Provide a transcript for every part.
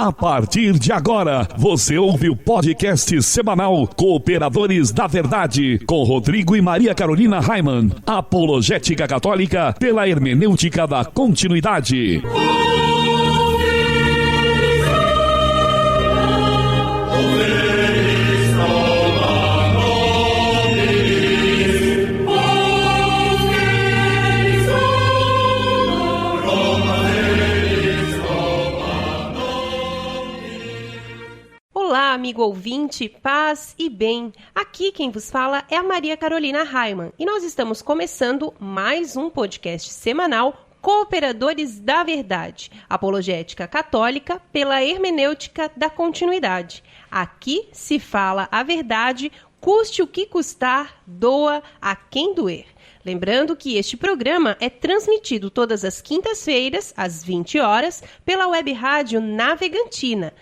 A partir de agora, você ouve o podcast semanal Cooperadores da Verdade, com Rodrigo e Maria Carolina Raimann, apologética católica pela hermenêutica da continuidade. Olá, amigo ouvinte, paz e bem. Aqui quem vos fala é a Maria Carolina Raimann e nós estamos começando mais um podcast semanal Cooperadores da Verdade, apologética católica pela hermenêutica da continuidade. Aqui se fala a verdade, custe o que custar, doa a quem doer. Lembrando que este programa é transmitido todas as quintas-feiras, às 20 horas, pela web rádio Navegantina,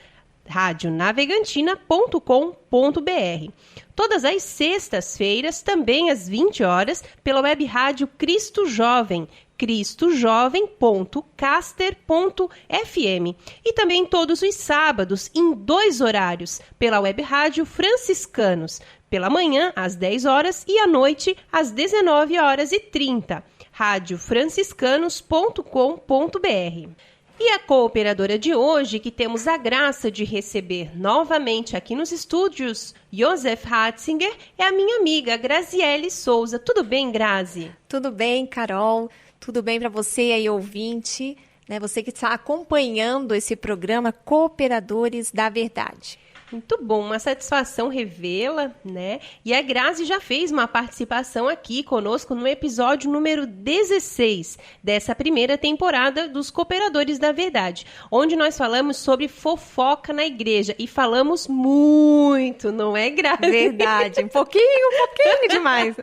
radionavegantina.com.br. Todas as sextas-feiras, também às 20 horas, pela web rádio Cristo Jovem, cristojovem.caster.fm. E também todos os sábados, em 2 horários, pela web rádio Franciscanos, pela manhã, às 10 horas, e à noite, às 19h30, radiofranciscanos.com.br. E a cooperadora de hoje, que temos a graça de receber novamente aqui nos estúdios, Josef Ratzinger, é a minha amiga Graziele Souza. Tudo bem, Grazi? Tudo bem, Carol. Tudo bem para você aí, ouvinte, né? Você que está acompanhando esse programa Cooperadores da Verdade. Muito bom, uma satisfação revê-la, né? E a Grazi já fez uma participação aqui conosco no episódio número 16 dessa primeira temporada dos Cooperadores da Verdade, onde nós falamos sobre fofoca na igreja e falamos muito, não é, Grazi? Verdade, um pouquinho demais.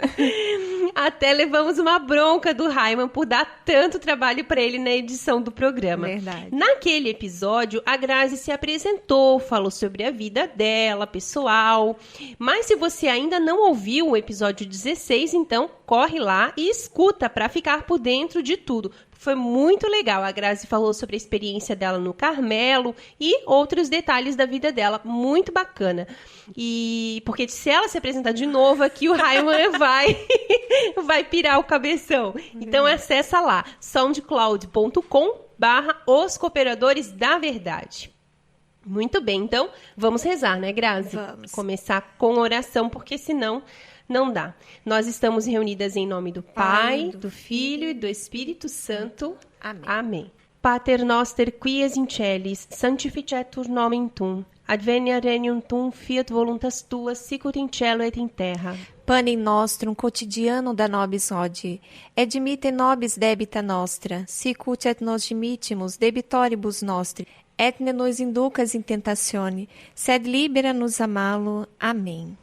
Até levamos uma bronca do Raimann por dar tanto trabalho para ele na edição do programa. Verdade. Naquele episódio, a Grazi se apresentou, falou sobre a vida dela, pessoal. Mas se você ainda não ouviu o episódio 16, então corre lá e escuta para ficar por dentro de tudo. Foi muito legal. A Grazi falou sobre a experiência dela no Carmelo e outros detalhes da vida dela. Muito bacana. E porque se ela se apresentar de novo aqui, o Raimann vai pirar o cabeção. Então acessa lá, soundcloud.com/Os Cooperadores da Verdade. Muito bem, então vamos rezar, né, Grazi? Vamos. Começar com oração, porque senão não dá. Nós estamos reunidas em nome do Pai, do Filho e do Espírito Santo. Amém. Amém. Pater noster, qui es in celis, sanctificetur nomen tuum, advenia regnum tuum, fiat voluntas tuas, sicut in cielo et in terra. Panem nostrum quotidiano da nobis hodie, et dimitte nobis debita nostra, sicut et nos dimittimus debitoribus nostri, et ne nos inducas in tentatione, sed libera nos a malo. Amém.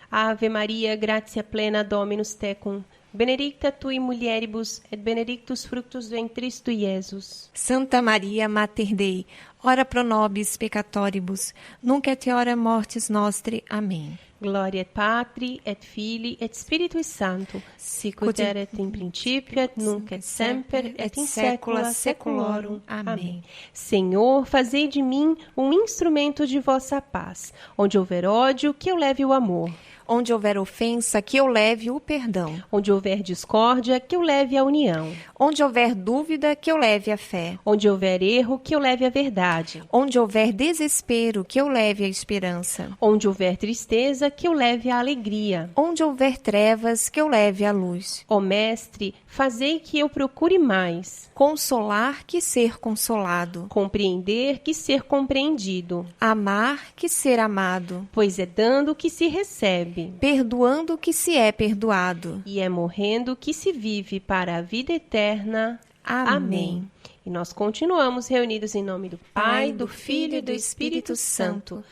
Ave Maria, gratia plena, Dominus tecum, benedicta tui mulieribus, et benedictus fructus ventris tui, Iesus. Santa Maria, Mater Dei, ora pro nobis peccatoribus, nunc et hora mortis nostri. Amém. Gloria et Patri, et Filii, et Spiritui Sancto, sicut erat in principio, et nunc et semper, et in saecula saeculorum. Amém. Senhor, fazei de mim um instrumento de vossa paz. Onde houver ódio, que eu leve o amor. Onde houver ofensa, que eu leve o perdão. Onde houver discórdia, que eu leve a união. Onde houver dúvida, que eu leve a fé. Onde houver erro, que eu leve a verdade. Onde houver desespero, que eu leve a esperança. Onde houver tristeza, que eu leve a alegria. Onde houver trevas, que eu leve a luz. Ó Mestre, fazei que eu procure mais. Consolar, que ser consolado. Compreender, que ser compreendido. Amar, que ser amado. Pois é dando que se recebe. Perdoando, que se é perdoado. E é morrendo que se vive para a vida eterna. Amém. E nós continuamos reunidos em nome do Pai, do Filho e do Espírito Santo.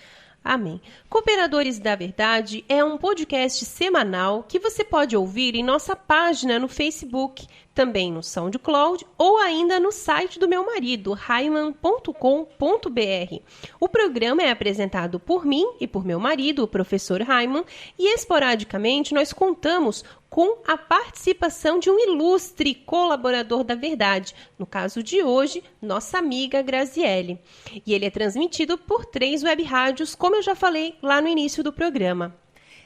Amém. Cooperadores da Verdade é um podcast semanal que você pode ouvir em nossa página no Facebook, também no SoundCloud ou ainda no site do meu marido, Haiman.com.br. O programa é apresentado por mim e por meu marido, o professor Haiman, e esporadicamente nós contamos com a participação de um ilustre colaborador da Verdade, no caso de hoje, nossa amiga Graziele. E ele é transmitido por 3 web rádios, como eu já falei lá no início do programa.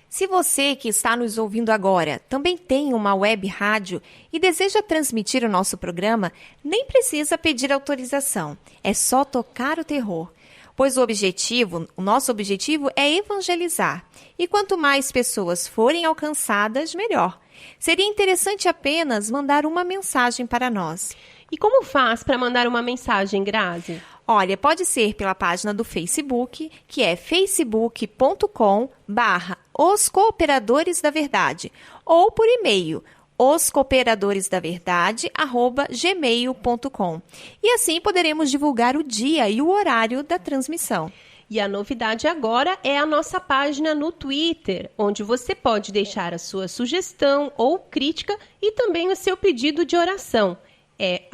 Se você que está nos ouvindo agora também tem uma web rádio e deseja transmitir o nosso programa, nem precisa pedir autorização. É só tocar o terror. Pois o nosso objetivo é evangelizar. E quanto mais pessoas forem alcançadas, melhor. Seria interessante apenas mandar uma mensagem para nós. E como faz para mandar uma mensagem, Grazi? Olha, pode ser pela página do Facebook, que é facebook.com/Os Cooperadores da Verdade, ou por e-mail, oscooperadores-da-verdade@gmail.com. E assim poderemos divulgar o dia e o horário da transmissão. E a novidade agora é a nossa página no Twitter, onde você pode deixar a sua sugestão ou crítica e também o seu pedido de oração. É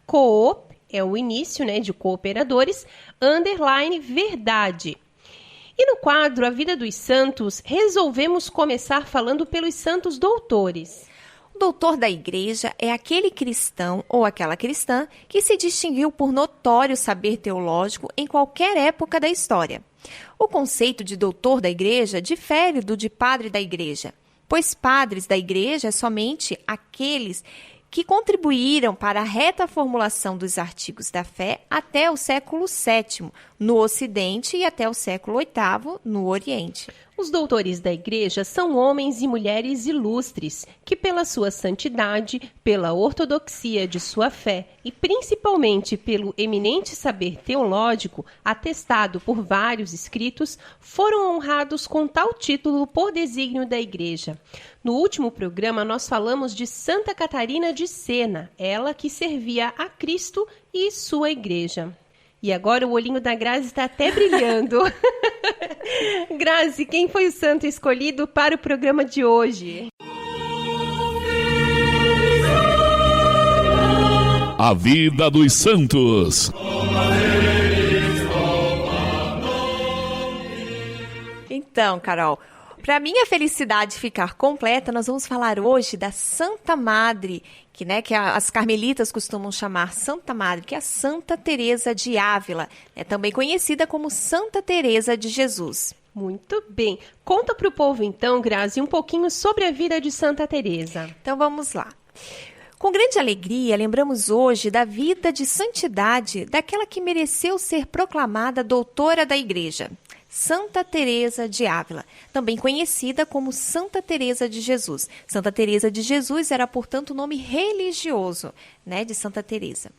@coop, é o início, né, de cooperadores, _verdade. E no quadro A Vida dos Santos, resolvemos começar falando pelos santos doutores. O doutor da igreja é aquele cristão ou aquela cristã que se distinguiu por notório saber teológico em qualquer época da história. O conceito de doutor da igreja difere do de padre da igreja, pois padres da igreja é somente aqueles que contribuíram para a reta formulação dos artigos da fé até o século VII, no Ocidente, e até o século VIII, no Oriente. Os doutores da Igreja são homens e mulheres ilustres, que pela sua santidade, pela ortodoxia de sua fé e principalmente pelo eminente saber teológico, atestado por vários escritos, foram honrados com tal título por desígnio da Igreja. No último programa, nós falamos de Santa Catarina de Sena, ela que servia a Cristo e sua Igreja. E agora o olhinho da Grazi está até brilhando. Grazi, quem foi o santo escolhido para o programa de hoje? A Vida dos Santos. Então, Carol, para minha felicidade ficar completa, nós vamos falar hoje da Santa Madre, que as carmelitas costumam chamar Santa Madre, que é a Santa Teresa de Ávila, também conhecida como Santa Teresa de Jesus. Muito bem. Conta para o povo, então, Grazi, um pouquinho sobre a vida de Santa Teresa. Então, vamos lá. Com grande alegria, lembramos hoje da vida de santidade daquela que mereceu ser proclamada doutora da Igreja, Santa Teresa de Ávila, também conhecida como Santa Teresa de Jesus. Santa Teresa de Jesus era, portanto, o nome religioso, de Santa Teresa.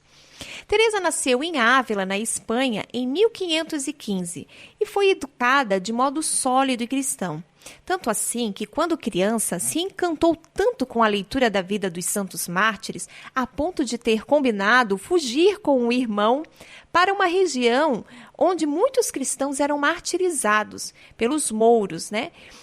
Teresa nasceu em Ávila, na Espanha, em 1515 e foi educada de modo sólido e cristão. Tanto assim que, quando criança, se encantou tanto com a leitura da vida dos santos mártires, a ponto de ter combinado fugir com um irmão para uma região onde muitos cristãos eram martirizados pelos mouros,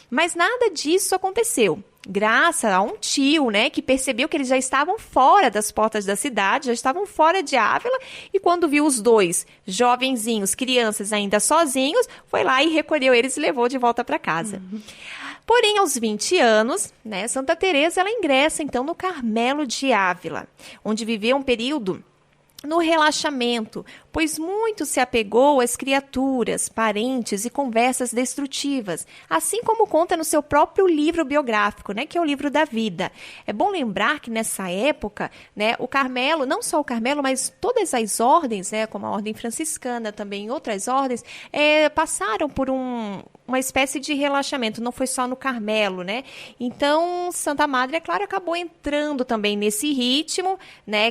Mas nada disso aconteceu. Graças a um tio, que percebeu que eles já estavam fora das portas da cidade, já estavam fora de Ávila, e quando viu os dois jovenzinhos, crianças ainda sozinhos, foi lá e recolheu eles e levou de volta para casa. Porém, aos 20 anos, Santa Teresa ela ingressa então no Carmelo de Ávila, onde viveu um período no relaxamento, pois muito se apegou às criaturas, parentes e conversas destrutivas, assim como conta no seu próprio livro biográfico, que é o livro da vida. É bom lembrar que nessa época, o Carmelo, não só o Carmelo, mas todas as ordens, como a ordem franciscana, também outras ordens, passaram por uma espécie de relaxamento, não foi só no Carmelo, Então, Santa Madre, é claro, acabou entrando também nesse ritmo,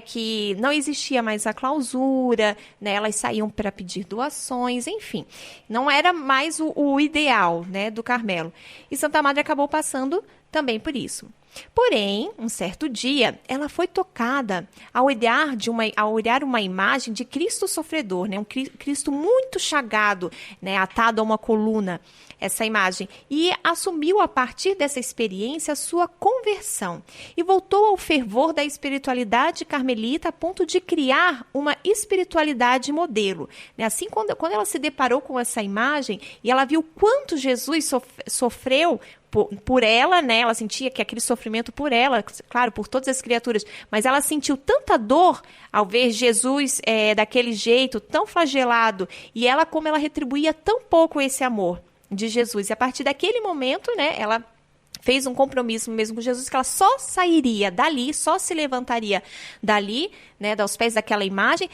que não existia mais a clausura, elas saíam para pedir doações, enfim, não era mais o ideal, do Carmelo. E Santa Madre acabou passando também por isso. Porém, um certo dia, ela foi tocada ao olhar uma imagem de Cristo sofredor, né? Um Cristo muito chagado, né? Atado a uma coluna, essa imagem. E assumiu, a partir dessa experiência, a sua conversão. E voltou ao fervor da espiritualidade carmelita a ponto de criar uma espiritualidade modelo. Né? Assim, quando ela se deparou com essa imagem e ela viu quanto Jesus sofreu por ela, né? Ela sentia que aquele sofrimento por ela, claro, por todas as criaturas, mas ela sentiu tanta dor ao ver Jesus daquele jeito, tão flagelado, e ela, como ela retribuía tão pouco esse amor de Jesus. E a partir daquele momento, né, ela fez um compromisso mesmo com Jesus, que ela só sairia dali, só se levantaria dali, né, aos pés daquela imagem,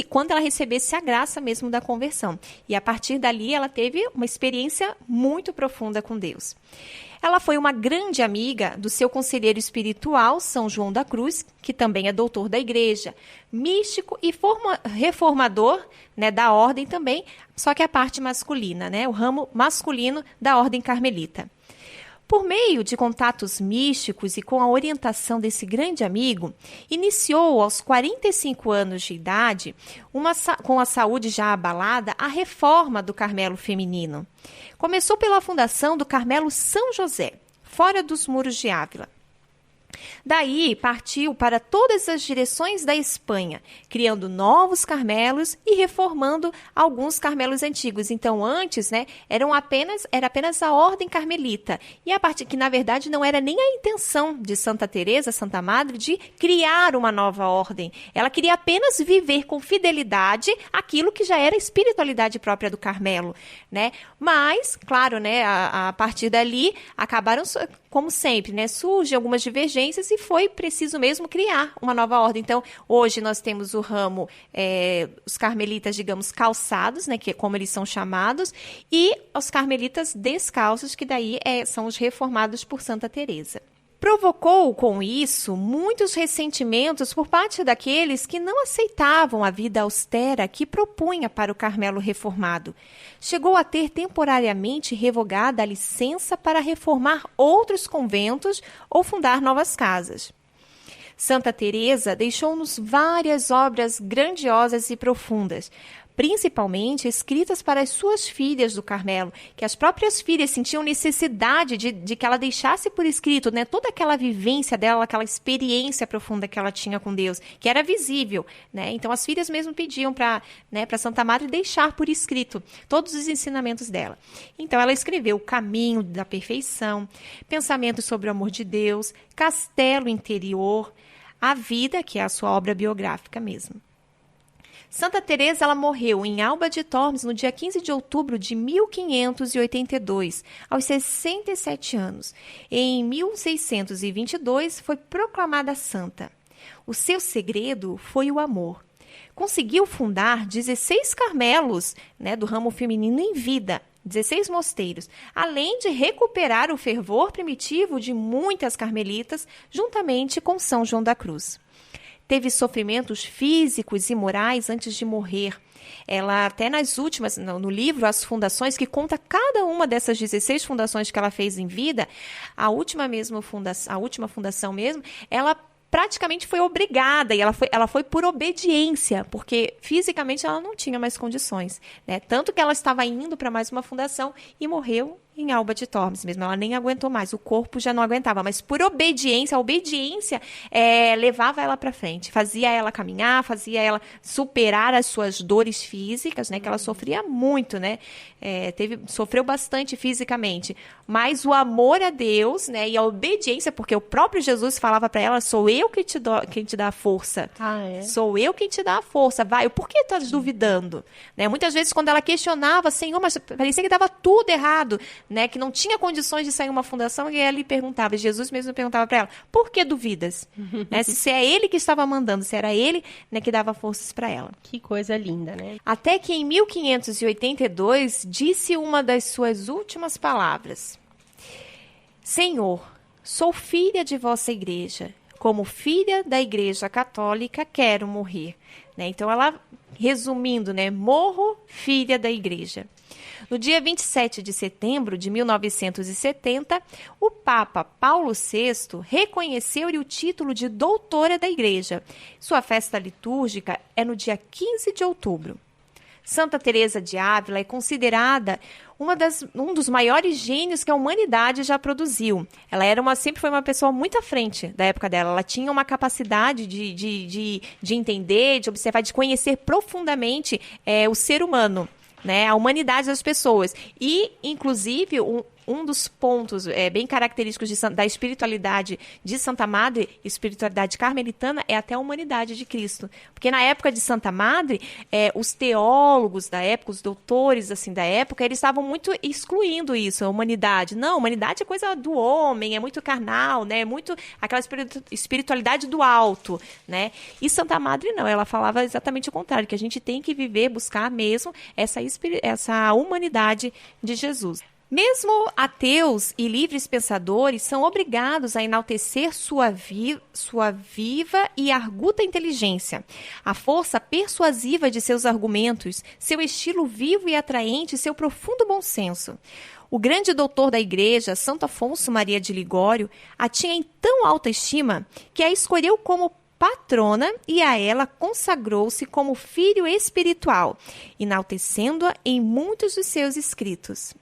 quando ela recebesse a graça mesmo da conversão. E a partir dali ela teve uma experiência muito profunda com Deus. Ela foi uma grande amiga do seu conselheiro espiritual, São João da Cruz, que também é doutor da igreja, místico e reformador, né, da ordem também, só que a parte masculina, né, o ramo masculino da ordem carmelita. Por meio de contatos místicos e com a orientação desse grande amigo, iniciou aos 45 anos de idade, com a saúde já abalada, a reforma do Carmelo feminino. Começou pela fundação do Carmelo São José, fora dos muros de Ávila. Daí partiu para todas as direções da Espanha, criando novos carmelos e reformando alguns carmelos antigos. Então, antes, né, era apenas a ordem carmelita. E a partir que, na verdade, não era nem a intenção de Santa Teresa, Santa Madre, de criar uma nova ordem. Ela queria apenas viver com fidelidade aquilo que já era a espiritualidade própria do Carmelo, né? Mas, claro, né, a partir dali, acabaram, como sempre, né, surgem algumas divergências e foi preciso mesmo criar uma nova ordem. Então, hoje nós temos o ramo, os carmelitas, digamos, calçados, né, que é como eles são chamados, e os carmelitas descalços, que daí são os reformados por Santa Teresa. Provocou, com isso, muitos ressentimentos por parte daqueles que não aceitavam a vida austera que propunha para o Carmelo reformado. Chegou a ter temporariamente revogada a licença para reformar outros conventos ou fundar novas casas. Santa Teresa deixou-nos várias obras grandiosas e profundas, principalmente escritas para as suas filhas do Carmelo, que as próprias filhas sentiam necessidade de que ela deixasse por escrito, né, toda aquela vivência dela, aquela experiência profunda que ela tinha com Deus, que era visível, né? Então as filhas mesmo pediam para Santa Madre deixar por escrito todos os ensinamentos dela. Então ela escreveu O Caminho da Perfeição, Pensamentos sobre o Amor de Deus, Castelo Interior, A Vida, que é a sua obra biográfica mesmo. Santa Teresa, ela morreu em Alba de Tormes no dia 15 de outubro de 1582, aos 67 anos. Em 1622, foi proclamada santa. O seu segredo foi o amor. Conseguiu fundar 16 carmelos, né, do ramo feminino em vida, 16 mosteiros, além de recuperar o fervor primitivo de muitas carmelitas, juntamente com São João da Cruz. Teve sofrimentos físicos e morais antes de morrer. Ela, até nas últimas, no livro As Fundações, que conta cada uma dessas 16 fundações que ela fez em vida, a última fundação mesmo, ela praticamente foi obrigada, e ela foi por obediência, porque fisicamente ela não tinha mais condições, né? Tanto que ela estava indo para mais uma fundação e morreu em Alba de Tormes mesmo. Ela nem aguentou mais, o corpo já não aguentava, mas por obediência, a obediência levava ela para frente, fazia ela caminhar, fazia ela superar as suas dores físicas, né, que ela sofria muito, né, sofreu bastante fisicamente, mas o amor a Deus, né, e a obediência, porque o próprio Jesus falava para ela, sou eu quem te dá a força, sou eu quem te dá a força, vai, por que estás duvidando? Né, muitas vezes quando ela questionava, Senhor, mas parecia que estava tudo errado, né, que não tinha condições de sair uma fundação, e ela lhe perguntava, Jesus mesmo perguntava para ela, por que duvidas? Né, se é ele que estava mandando, se era ele, né, que dava forças para ela. Que coisa linda, né? Até que em 1582 disse uma das suas últimas palavras: Senhor, sou filha de vossa igreja. Como filha da Igreja Católica, quero morrer. né? Então, ela, resumindo, né? Morro, filha da igreja. No dia 27 de setembro de 1970, o Papa Paulo VI reconheceu-lhe o título de doutora da Igreja. Sua festa litúrgica é no dia 15 de outubro. Santa Teresa de Ávila é considerada um dos maiores gênios que a humanidade já produziu. Ela sempre foi uma pessoa muito à frente da época dela. Ela tinha uma capacidade de entender, de observar, de conhecer profundamente o ser humano, né, a humanidade das pessoas. E, inclusive, um dos pontos bem característicos da espiritualidade de Santa Madre, espiritualidade carmelitana, é até a humanidade de Cristo. Porque na época de Santa Madre, os teólogos da época, os doutores assim, da época, eles estavam muito excluindo isso, a humanidade. Não, a humanidade é coisa do homem, é muito carnal, né? É muito aquela espiritualidade do alto, né? E Santa Madre não, ela falava exatamente o contrário, que a gente tem que viver, buscar mesmo essa humanidade de Jesus. Mesmo ateus e livres pensadores são obrigados a enaltecer sua viva e arguta inteligência, a força persuasiva de seus argumentos, seu estilo vivo e atraente e seu profundo bom senso. O grande doutor da Igreja, Santo Afonso Maria de Ligório, a tinha em tão alta estima que a escolheu como patrona e a ela consagrou-se como filho espiritual, enaltecendo-a em muitos dos seus escritos.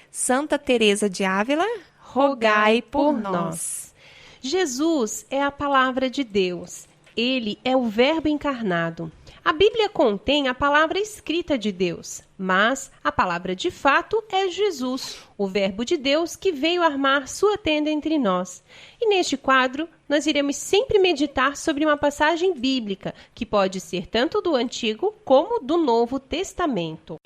Santa Teresa de Ávila, rogai por nós. Jesus é a palavra de Deus. Ele é o Verbo encarnado. A Bíblia contém a palavra escrita de Deus, mas a palavra de fato é Jesus, o Verbo de Deus que veio armar sua tenda entre nós. E neste quadro, nós iremos sempre meditar sobre uma passagem bíblica, que pode ser tanto do Antigo como do Novo Testamento.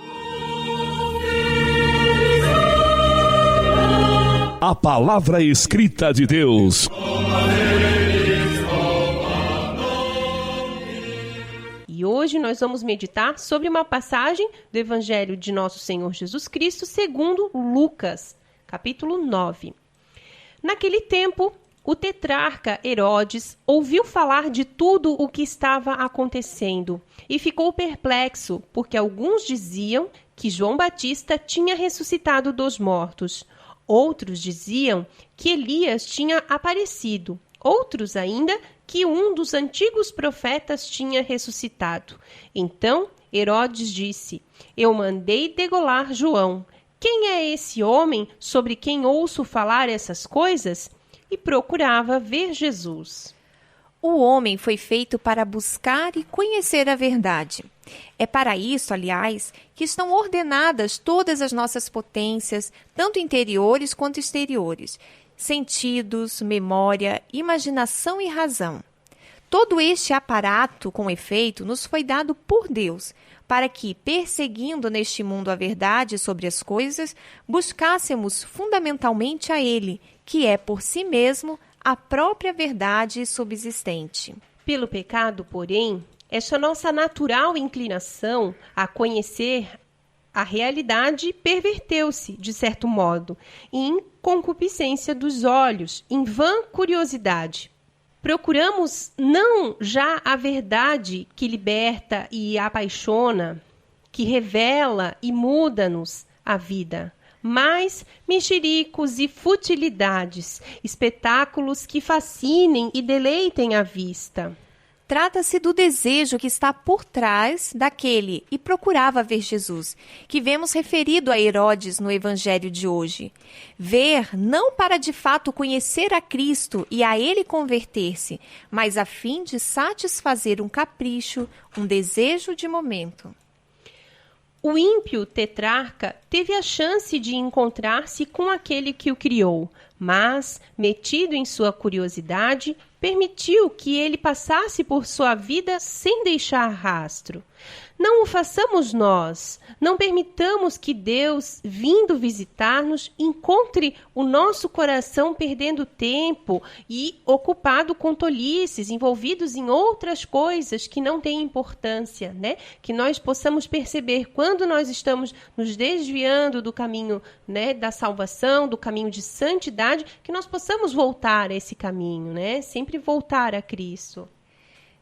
A palavra escrita de Deus. E hoje nós vamos meditar sobre uma passagem do Evangelho de Nosso Senhor Jesus Cristo segundo Lucas, capítulo 9. Naquele tempo, o tetrarca Herodes ouviu falar de tudo o que estava acontecendo e ficou perplexo, porque alguns diziam que João Batista tinha ressuscitado dos mortos. Outros diziam que Elias tinha aparecido. Outros ainda que um dos antigos profetas tinha ressuscitado. Então Herodes disse: Eu mandei degolar João. Quem é esse homem sobre quem ouço falar essas coisas? E procurava ver Jesus. O homem foi feito para buscar e conhecer a verdade. É para isso, aliás, que estão ordenadas todas as nossas potências, tanto interiores quanto exteriores, sentidos, memória, imaginação e razão. Todo este aparato, com efeito, nos foi dado por Deus, para que, perseguindo neste mundo a verdade sobre as coisas, buscássemos fundamentalmente a Ele, que é por si mesmo a própria verdade subsistente. Pelo pecado, porém, esta nossa natural inclinação a conhecer a realidade perverteu-se, de certo modo, em concupiscência dos olhos, em vã curiosidade. Procuramos não já a verdade que liberta e apaixona, que revela e muda-nos a vida, mas mexericos e futilidades, espetáculos que fascinem e deleitem a vista. Trata-se do desejo que está por trás daquele e procurava ver Jesus, que vemos referido a Herodes no Evangelho de hoje. Ver não para de fato conhecer a Cristo e a ele converter-se, mas a fim de satisfazer um capricho, um desejo de momento. O ímpio tetrarca teve a chance de encontrar-se com aquele que o criou, mas, metido em sua curiosidade, permitiu que ele passasse por sua vida sem deixar rastro. Não o façamos nós. Não permitamos que Deus, vindo visitar-nos, encontre o nosso coração perdendo tempo e ocupado com tolices, envolvidos em outras coisas que não têm importância, né? Que nós possamos perceber quando nós estamos nos desviando do caminho, né, da salvação, do caminho de santidade, que nós possamos voltar a esse caminho, né? Sempre voltar a Cristo.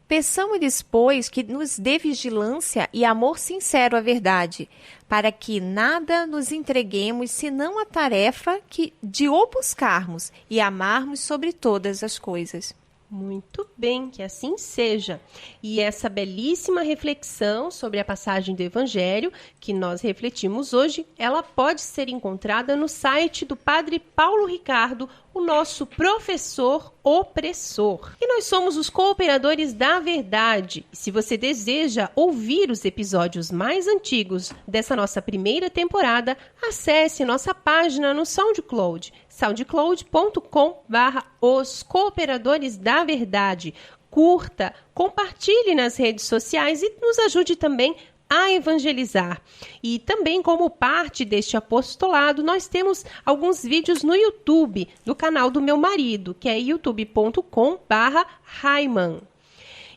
Peçamos-lhes, pois, que nos dê vigilância e amor sincero à verdade, para que nada nos entreguemos senão a tarefa de o buscarmos e amarmos sobre todas as coisas. Muito bem, que assim seja. E essa belíssima reflexão sobre a passagem do Evangelho que nós refletimos hoje, ela pode ser encontrada no site do Padre Paulo Ricardo, o nosso professor opressor. E nós somos os cooperadores da verdade. Se você deseja ouvir os episódios mais antigos dessa nossa primeira temporada, acesse nossa página no SoundCloud, soundcloud.com/os cooperadores da verdade. Curta, compartilhe nas redes sociais e nos ajude também a evangelizar. E também, como parte deste apostolado, nós temos alguns vídeos no YouTube, do canal do meu marido, que é youtube.com/Haiman.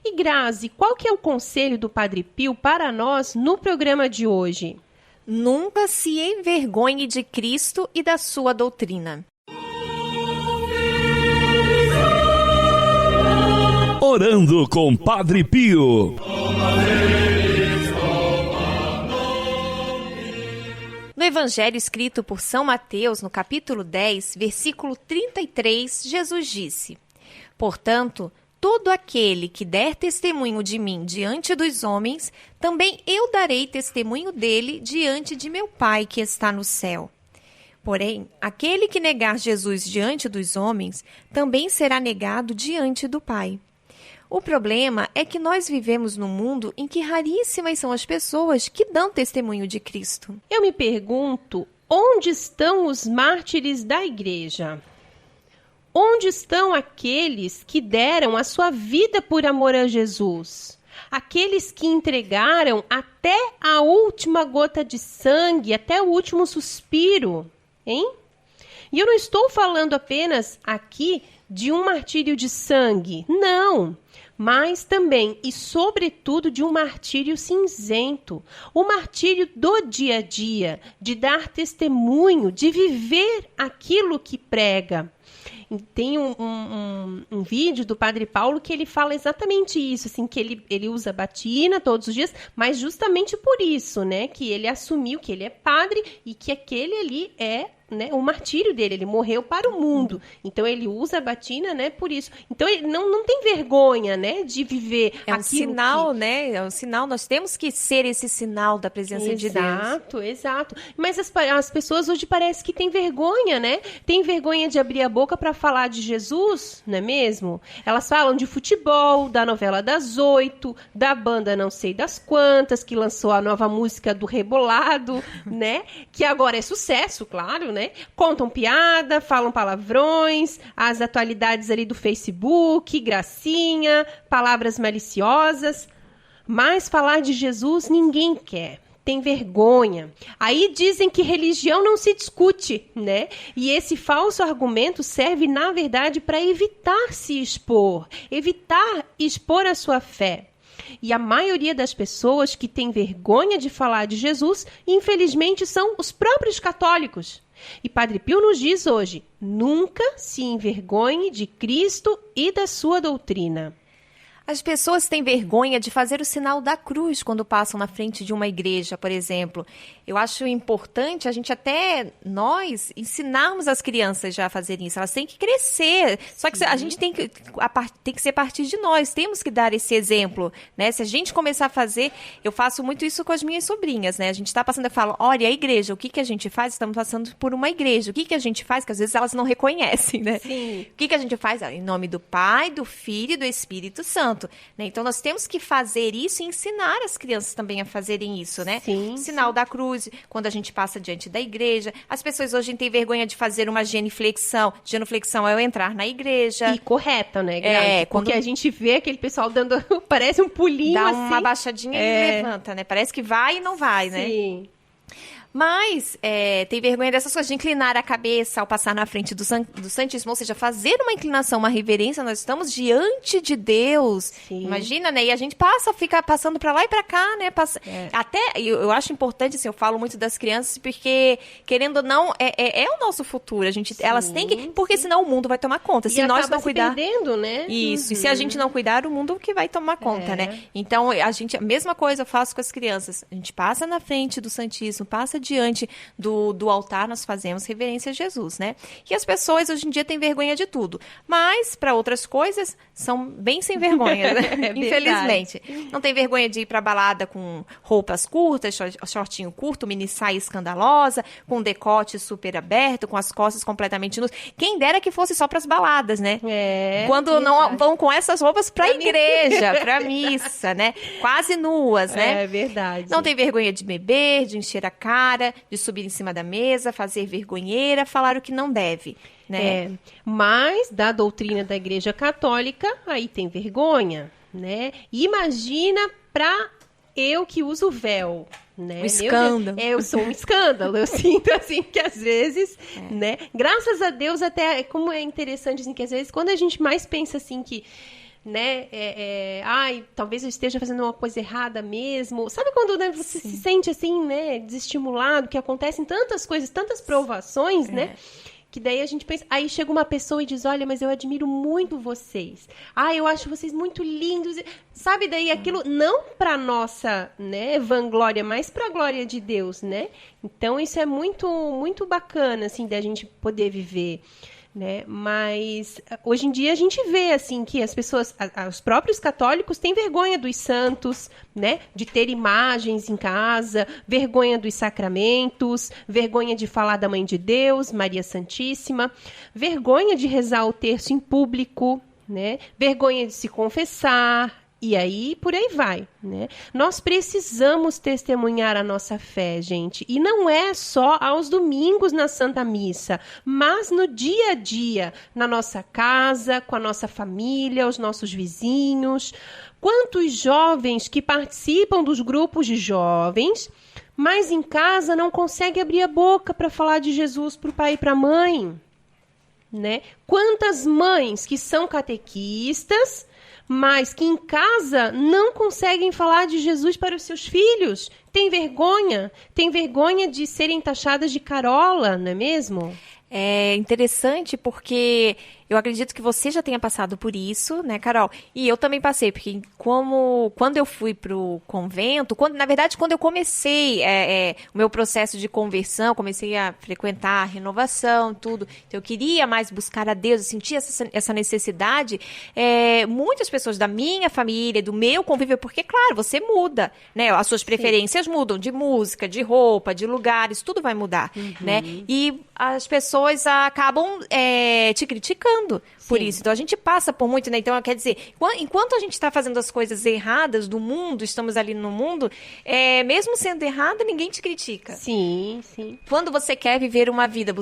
E Grazi, qual que é o conselho do Padre Pio para nós no programa de hoje? Nunca se envergonhe de Cristo e da sua doutrina. Orando com Padre Pio. No Evangelho escrito por São Mateus, no capítulo 10, versículo 33, Jesus disse: Portanto, todo aquele que der testemunho de mim diante dos homens, também eu darei testemunho dele diante de meu Pai que está no céu. Porém, aquele que negar Jesus diante dos homens, também será negado diante do Pai. O problema é que nós vivemos num mundo em que raríssimas são as pessoas que dão testemunho de Cristo. Eu me pergunto, onde estão os mártires da igreja? Onde estão aqueles que deram a sua vida por amor a Jesus? Aqueles que entregaram até a última gota de sangue, até o último suspiro, hein? E eu não estou falando apenas aqui de um martírio de sangue, não, mas também e sobretudo de um martírio cinzento, o martírio do dia a dia, de dar testemunho, de viver aquilo que prega. Tem um vídeo do Padre Paulo que ele fala exatamente isso, assim, que ele usa batina todos os dias, mas justamente por isso, né, que ele assumiu que ele é padre e que aquele ali é, né, o martírio dele, ele morreu para o mundo. Então ele usa a batina, né, por isso. Então ele não tem vergonha, né, de viver aquilo. É um sinal, né? É um sinal, nós temos que ser esse sinal da presença de Deus. Exato, exato. Mas as pessoas hoje parece que têm vergonha, né? Tem vergonha de abrir a boca para falar de Jesus, não é mesmo? Elas falam de futebol, da novela das 8, da banda não sei das quantas, que lançou a nova música do Rebolado, né? Que agora é sucesso, claro, né? Contam piada, falam palavrões, as atualidades ali do Facebook, gracinha, palavras maliciosas. Mas falar de Jesus ninguém quer. Tem vergonha. Aí dizem que religião não se discute, né? E esse falso argumento serve, na verdade, para evitar se expor, evitar expor a sua fé. E a maioria das pessoas que tem vergonha de falar de Jesus, infelizmente, são os próprios católicos. E Padre Pio nos diz hoje, nunca se envergonhe de Cristo e da sua doutrina. As pessoas têm vergonha de fazer o sinal da cruz quando passam na frente de uma igreja, por exemplo. Eu acho importante a gente até, nós, ensinarmos as crianças já a fazerem isso. Elas têm que crescer. Só que a gente tem que ser a partir de nós. Temos que dar esse exemplo, né? Se a gente começar a fazer, eu faço muito isso com as minhas sobrinhas, né? A gente está passando, eu falo, olha, a igreja, o que a gente faz? Estamos passando por uma igreja. O que a gente faz? Que às vezes elas não reconhecem, né? Sim. O que a gente faz? Em nome do Pai, do Filho e do Espírito Santo. Né? Então, nós temos que fazer isso e ensinar as crianças também a fazerem isso, né? Sim, Sinal da cruz, quando a gente passa diante da igreja. As pessoas hoje têm vergonha de fazer uma genuflexão. Genuflexão é eu entrar na igreja. E correta, né, Grazi? Porque a gente vê aquele pessoal dando, parece um pulinho dá assim. Dá uma baixadinha e levanta, né? Parece que vai e não vai, né? Sim. Mas tem vergonha dessas coisas, de inclinar a cabeça ao passar na frente do Santíssimo, ou seja, fazer uma inclinação, uma reverência, nós estamos diante de Deus. Sim. Imagina, né? E a gente fica passando pra lá e pra cá, né? Até, eu acho importante, assim, eu falo muito das crianças, porque, querendo ou não, é o nosso futuro. Elas têm que, porque senão o mundo vai tomar conta. Se nós não cuidar... perdendo, né? Isso, e se a gente não cuidar, o mundo que vai tomar conta, né? Então, a mesma coisa eu faço com as crianças. A gente passa na frente do Santíssimo, passa diante do altar, nós fazemos reverência a Jesus, né? E as pessoas hoje em dia têm vergonha de tudo, mas para outras coisas são bem sem vergonha, né? Infelizmente. Não tem vergonha de ir pra balada com roupas curtas, shortinho curto, mini saia escandalosa, com decote super aberto, com as costas completamente nuas. Quem dera que fosse só pras baladas, né? Quando não vão com essas roupas pra igreja, pra missa, né? Quase nuas, né? É verdade. Não tem vergonha de beber, de encher a cara, de subir em cima da mesa, fazer vergonheira, falar o que não deve, né? Mas da doutrina da Igreja Católica, aí tem vergonha, né? Imagina pra eu que uso véu, né? Um escândalo. Eu sou um escândalo, eu sinto assim que às vezes, né? Graças a Deus, até como é interessante assim, que às vezes quando a gente mais pensa assim que, né, talvez eu esteja fazendo uma coisa errada mesmo. Sabe quando, né, você se sente assim, né, desestimulado, que acontecem tantas coisas, tantas provações, né? Que daí a gente pensa, aí chega uma pessoa e diz, olha, mas eu admiro muito vocês. Eu acho vocês muito lindos. Sabe, daí aquilo não para nossa, né, vanglória, mas para a glória de Deus, né? Então isso é muito, muito bacana, assim, da gente poder viver, né? Mas hoje em dia a gente vê assim que as pessoas, os próprios católicos têm vergonha dos santos, né? De ter imagens em casa, vergonha dos sacramentos, vergonha de falar da Mãe de Deus, Maria Santíssima, vergonha de rezar o terço em público, né? Vergonha de se confessar. E aí, por aí vai, né? Nós precisamos testemunhar a nossa fé, gente. E não é só aos domingos na Santa Missa, mas no dia a dia, na nossa casa, com a nossa família, os nossos vizinhos. Quantos jovens que participam dos grupos de jovens, mas em casa não conseguem abrir a boca para falar de Jesus para o pai e para a mãe, né? Quantas mães que são catequistas, mas que em casa não conseguem falar de Jesus para os seus filhos. Tem vergonha de serem taxadas de carola, não é mesmo? É interessante porque eu acredito que você já tenha passado por isso, né, Carol? E eu também passei, porque quando eu fui pro convento, quando eu comecei o meu processo de conversão, comecei a frequentar a renovação, tudo, então eu queria mais buscar a Deus, eu sentia essa necessidade, muitas pessoas da minha família, do meu convívio, porque, claro, você muda, né? As suas preferências mudam, de música, de roupa, de lugares, tudo vai mudar, né? E as pessoas acabam te criticando por isso. Então, a gente passa por muito, né? Então, quer dizer, enquanto a gente está fazendo as coisas erradas do mundo, estamos ali no mundo, mesmo sendo errado, ninguém te critica. Sim, sim. Quando você quer viver uma vida,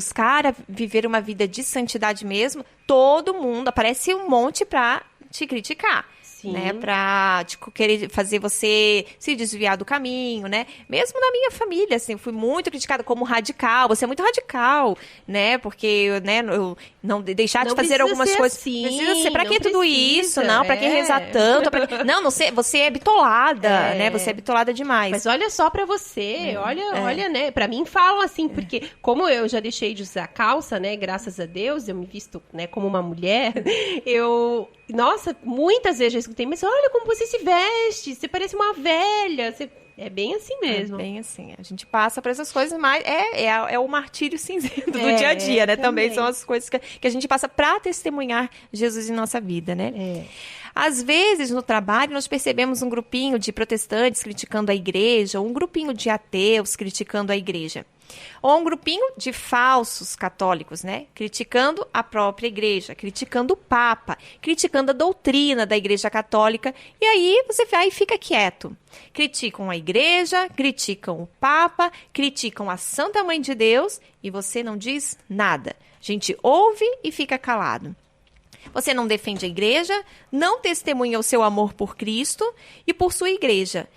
viver uma vida de santidade mesmo, todo mundo, aparece um monte pra te criticar. Sim. Né, pra querer fazer você se desviar do caminho, né? Mesmo na minha família, assim, eu fui muito criticada como radical. Você é muito radical, né? Porque, né, eu não deixar de fazer algumas coisas. Assim, precisa ser. Pra que tudo isso? Não, pra que rezar tanto? Não, você é bitolada, né? Você é bitolada demais. Mas olha só pra você, olha, né? Pra mim falam assim, porque como eu já deixei de usar calça, né? Graças a Deus, eu me visto, né, como uma mulher. Nossa, muitas vezes eu escutei, mas olha como você se veste, você parece uma velha. É bem assim mesmo. É bem assim. A gente passa por essas coisas, mas é o martírio cinzento do dia a dia, né? Também são as coisas que a gente passa para testemunhar Jesus em nossa vida, né? Às vezes, no trabalho, nós percebemos um grupinho de protestantes criticando a igreja, ou um grupinho de ateus criticando a igreja. Ou um grupinho de falsos católicos, né? Criticando a própria igreja, criticando o Papa, criticando a doutrina da Igreja Católica. E aí você vai e fica quieto. Criticam a igreja, criticam o Papa, criticam a Santa Mãe de Deus e você não diz nada. A gente ouve e fica calado. Você não defende a igreja, não testemunha o seu amor por Cristo e por sua igreja.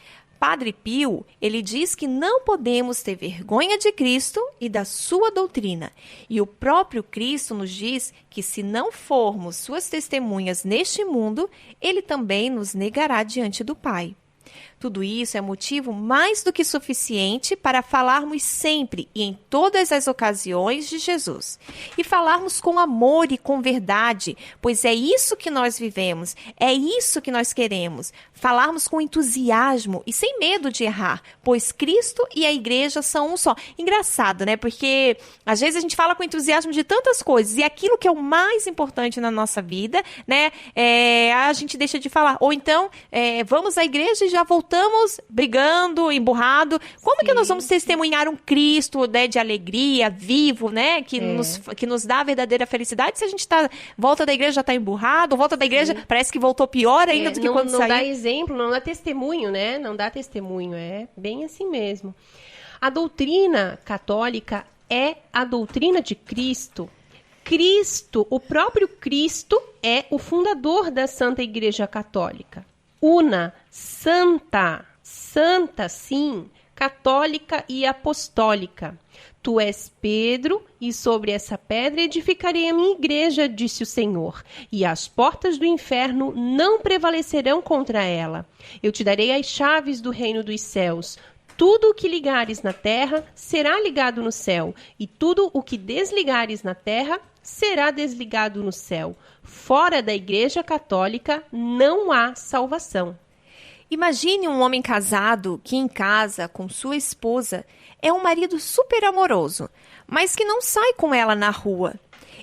Padre Pio, ele diz que não podemos ter vergonha de Cristo e da sua doutrina. E o próprio Cristo nos diz que se não formos suas testemunhas neste mundo, ele também nos negará diante do Pai. Tudo isso é motivo mais do que suficiente para falarmos sempre e em todas as ocasiões de Jesus. E falarmos com amor e com verdade, pois é isso que nós vivemos, é isso que nós queremos. Falarmos com entusiasmo e sem medo de errar, pois Cristo e a igreja são um só. Engraçado, né? Porque às vezes a gente fala com entusiasmo de tantas coisas e aquilo que é o mais importante na nossa vida, né? A gente deixa de falar. Ou então, vamos à igreja e já voltamos brigando, emburrado. Como que nós vamos testemunhar um Cristo, né, de alegria, vivo, né? Que nos dá a verdadeira felicidade se a gente volta da igreja já está emburrado, volta da igreja parece que voltou pior ainda do que quando saiu. Não dá exemplo, não dá testemunho, né? Não dá testemunho, é bem assim mesmo. A doutrina católica é a doutrina de Cristo. Cristo, o próprio Cristo, é o fundador da Santa Igreja Católica. Una, santa, sim, católica e apostólica. Tu és Pedro, e sobre essa pedra edificarei a minha igreja, disse o Senhor, e as portas do inferno não prevalecerão contra ela. Eu te darei as chaves do reino dos céus. Tudo o que ligares na terra será ligado no céu, e tudo o que desligares na terra será desligado no céu. Fora da Igreja Católica não há salvação. Imagine um homem casado que em casa, com sua esposa, é um marido super amoroso, mas que não sai com ela na rua.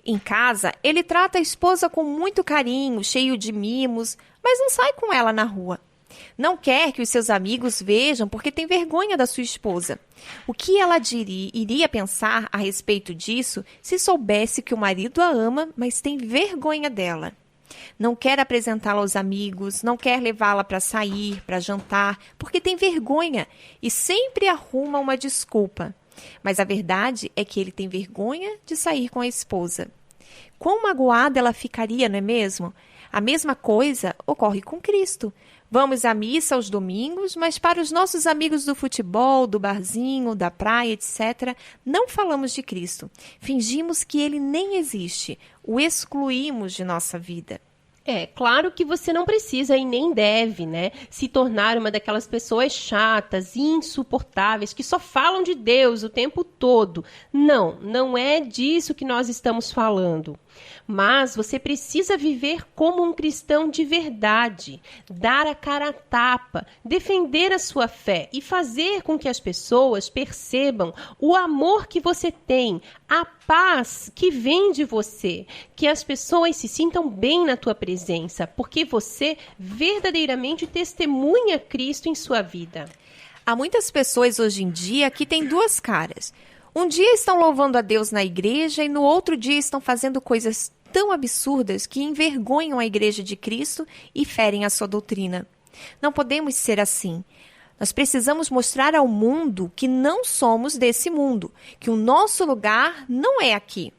Em casa, ele trata a esposa com muito carinho, cheio de mimos, mas não sai com ela na rua. Não quer que os seus amigos vejam porque tem vergonha da sua esposa. O que ela iria pensar a respeito disso se soubesse que o marido a ama, mas tem vergonha dela? Não quer apresentá-la aos amigos, não quer levá-la para sair, para jantar, porque tem vergonha e sempre arruma uma desculpa. Mas a verdade é que ele tem vergonha de sair com a esposa. Quão magoada ela ficaria, não é mesmo? A mesma coisa ocorre com Cristo. Vamos à missa aos domingos, mas para os nossos amigos do futebol, do barzinho, da praia, etc., não falamos de Cristo. Fingimos que ele nem existe. O excluímos de nossa vida. É, claro que você não precisa e nem deve, né, se tornar uma daquelas pessoas chatas, insuportáveis, que só falam de Deus o tempo todo. Não é disso que nós estamos falando. Mas você precisa viver como um cristão de verdade, dar a cara a tapa, defender a sua fé e fazer com que as pessoas percebam o amor que você tem, a paz que vem de você, que as pessoas se sintam bem na tua presença, porque você verdadeiramente testemunha Cristo em sua vida. Há muitas pessoas hoje em dia que têm duas caras. Um dia estão louvando a Deus na igreja e no outro dia estão fazendo coisas tão absurdas que envergonham a Igreja de Cristo e ferem a sua doutrina. Não podemos ser assim. Nós precisamos mostrar ao mundo que não somos desse mundo, que o nosso lugar não é aqui.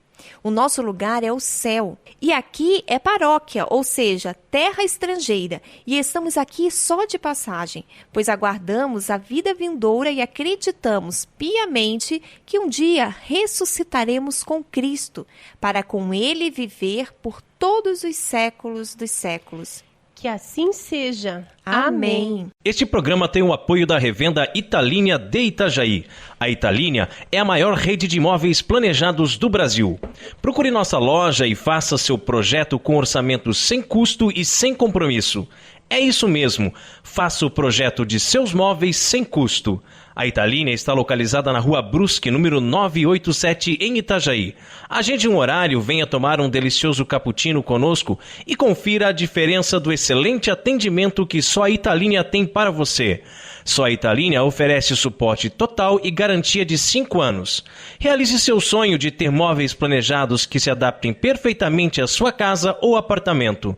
O nosso lugar é o céu. E aqui é paróquia, ou seja, terra estrangeira. E estamos aqui só de passagem, pois aguardamos a vida vindoura e acreditamos piamente que um dia ressuscitaremos com Cristo, para com Ele viver por todos os séculos dos séculos. Que assim seja. Amém. Este programa tem o apoio da revenda Italínia de Itajaí. A Italínia é a maior rede de imóveis planejados do Brasil. Procure nossa loja e faça seu projeto com orçamento sem custo e sem compromisso. É isso mesmo, faça o projeto de seus móveis sem custo. A Italínia está localizada na Rua Brusque, número 987, em Itajaí. Agende um horário, venha tomar um delicioso cappuccino conosco e confira a diferença do excelente atendimento que só a Italínia tem para você. Só a Italínia oferece suporte total e garantia de 5 anos. Realize seu sonho de ter móveis planejados que se adaptem perfeitamente à sua casa ou apartamento.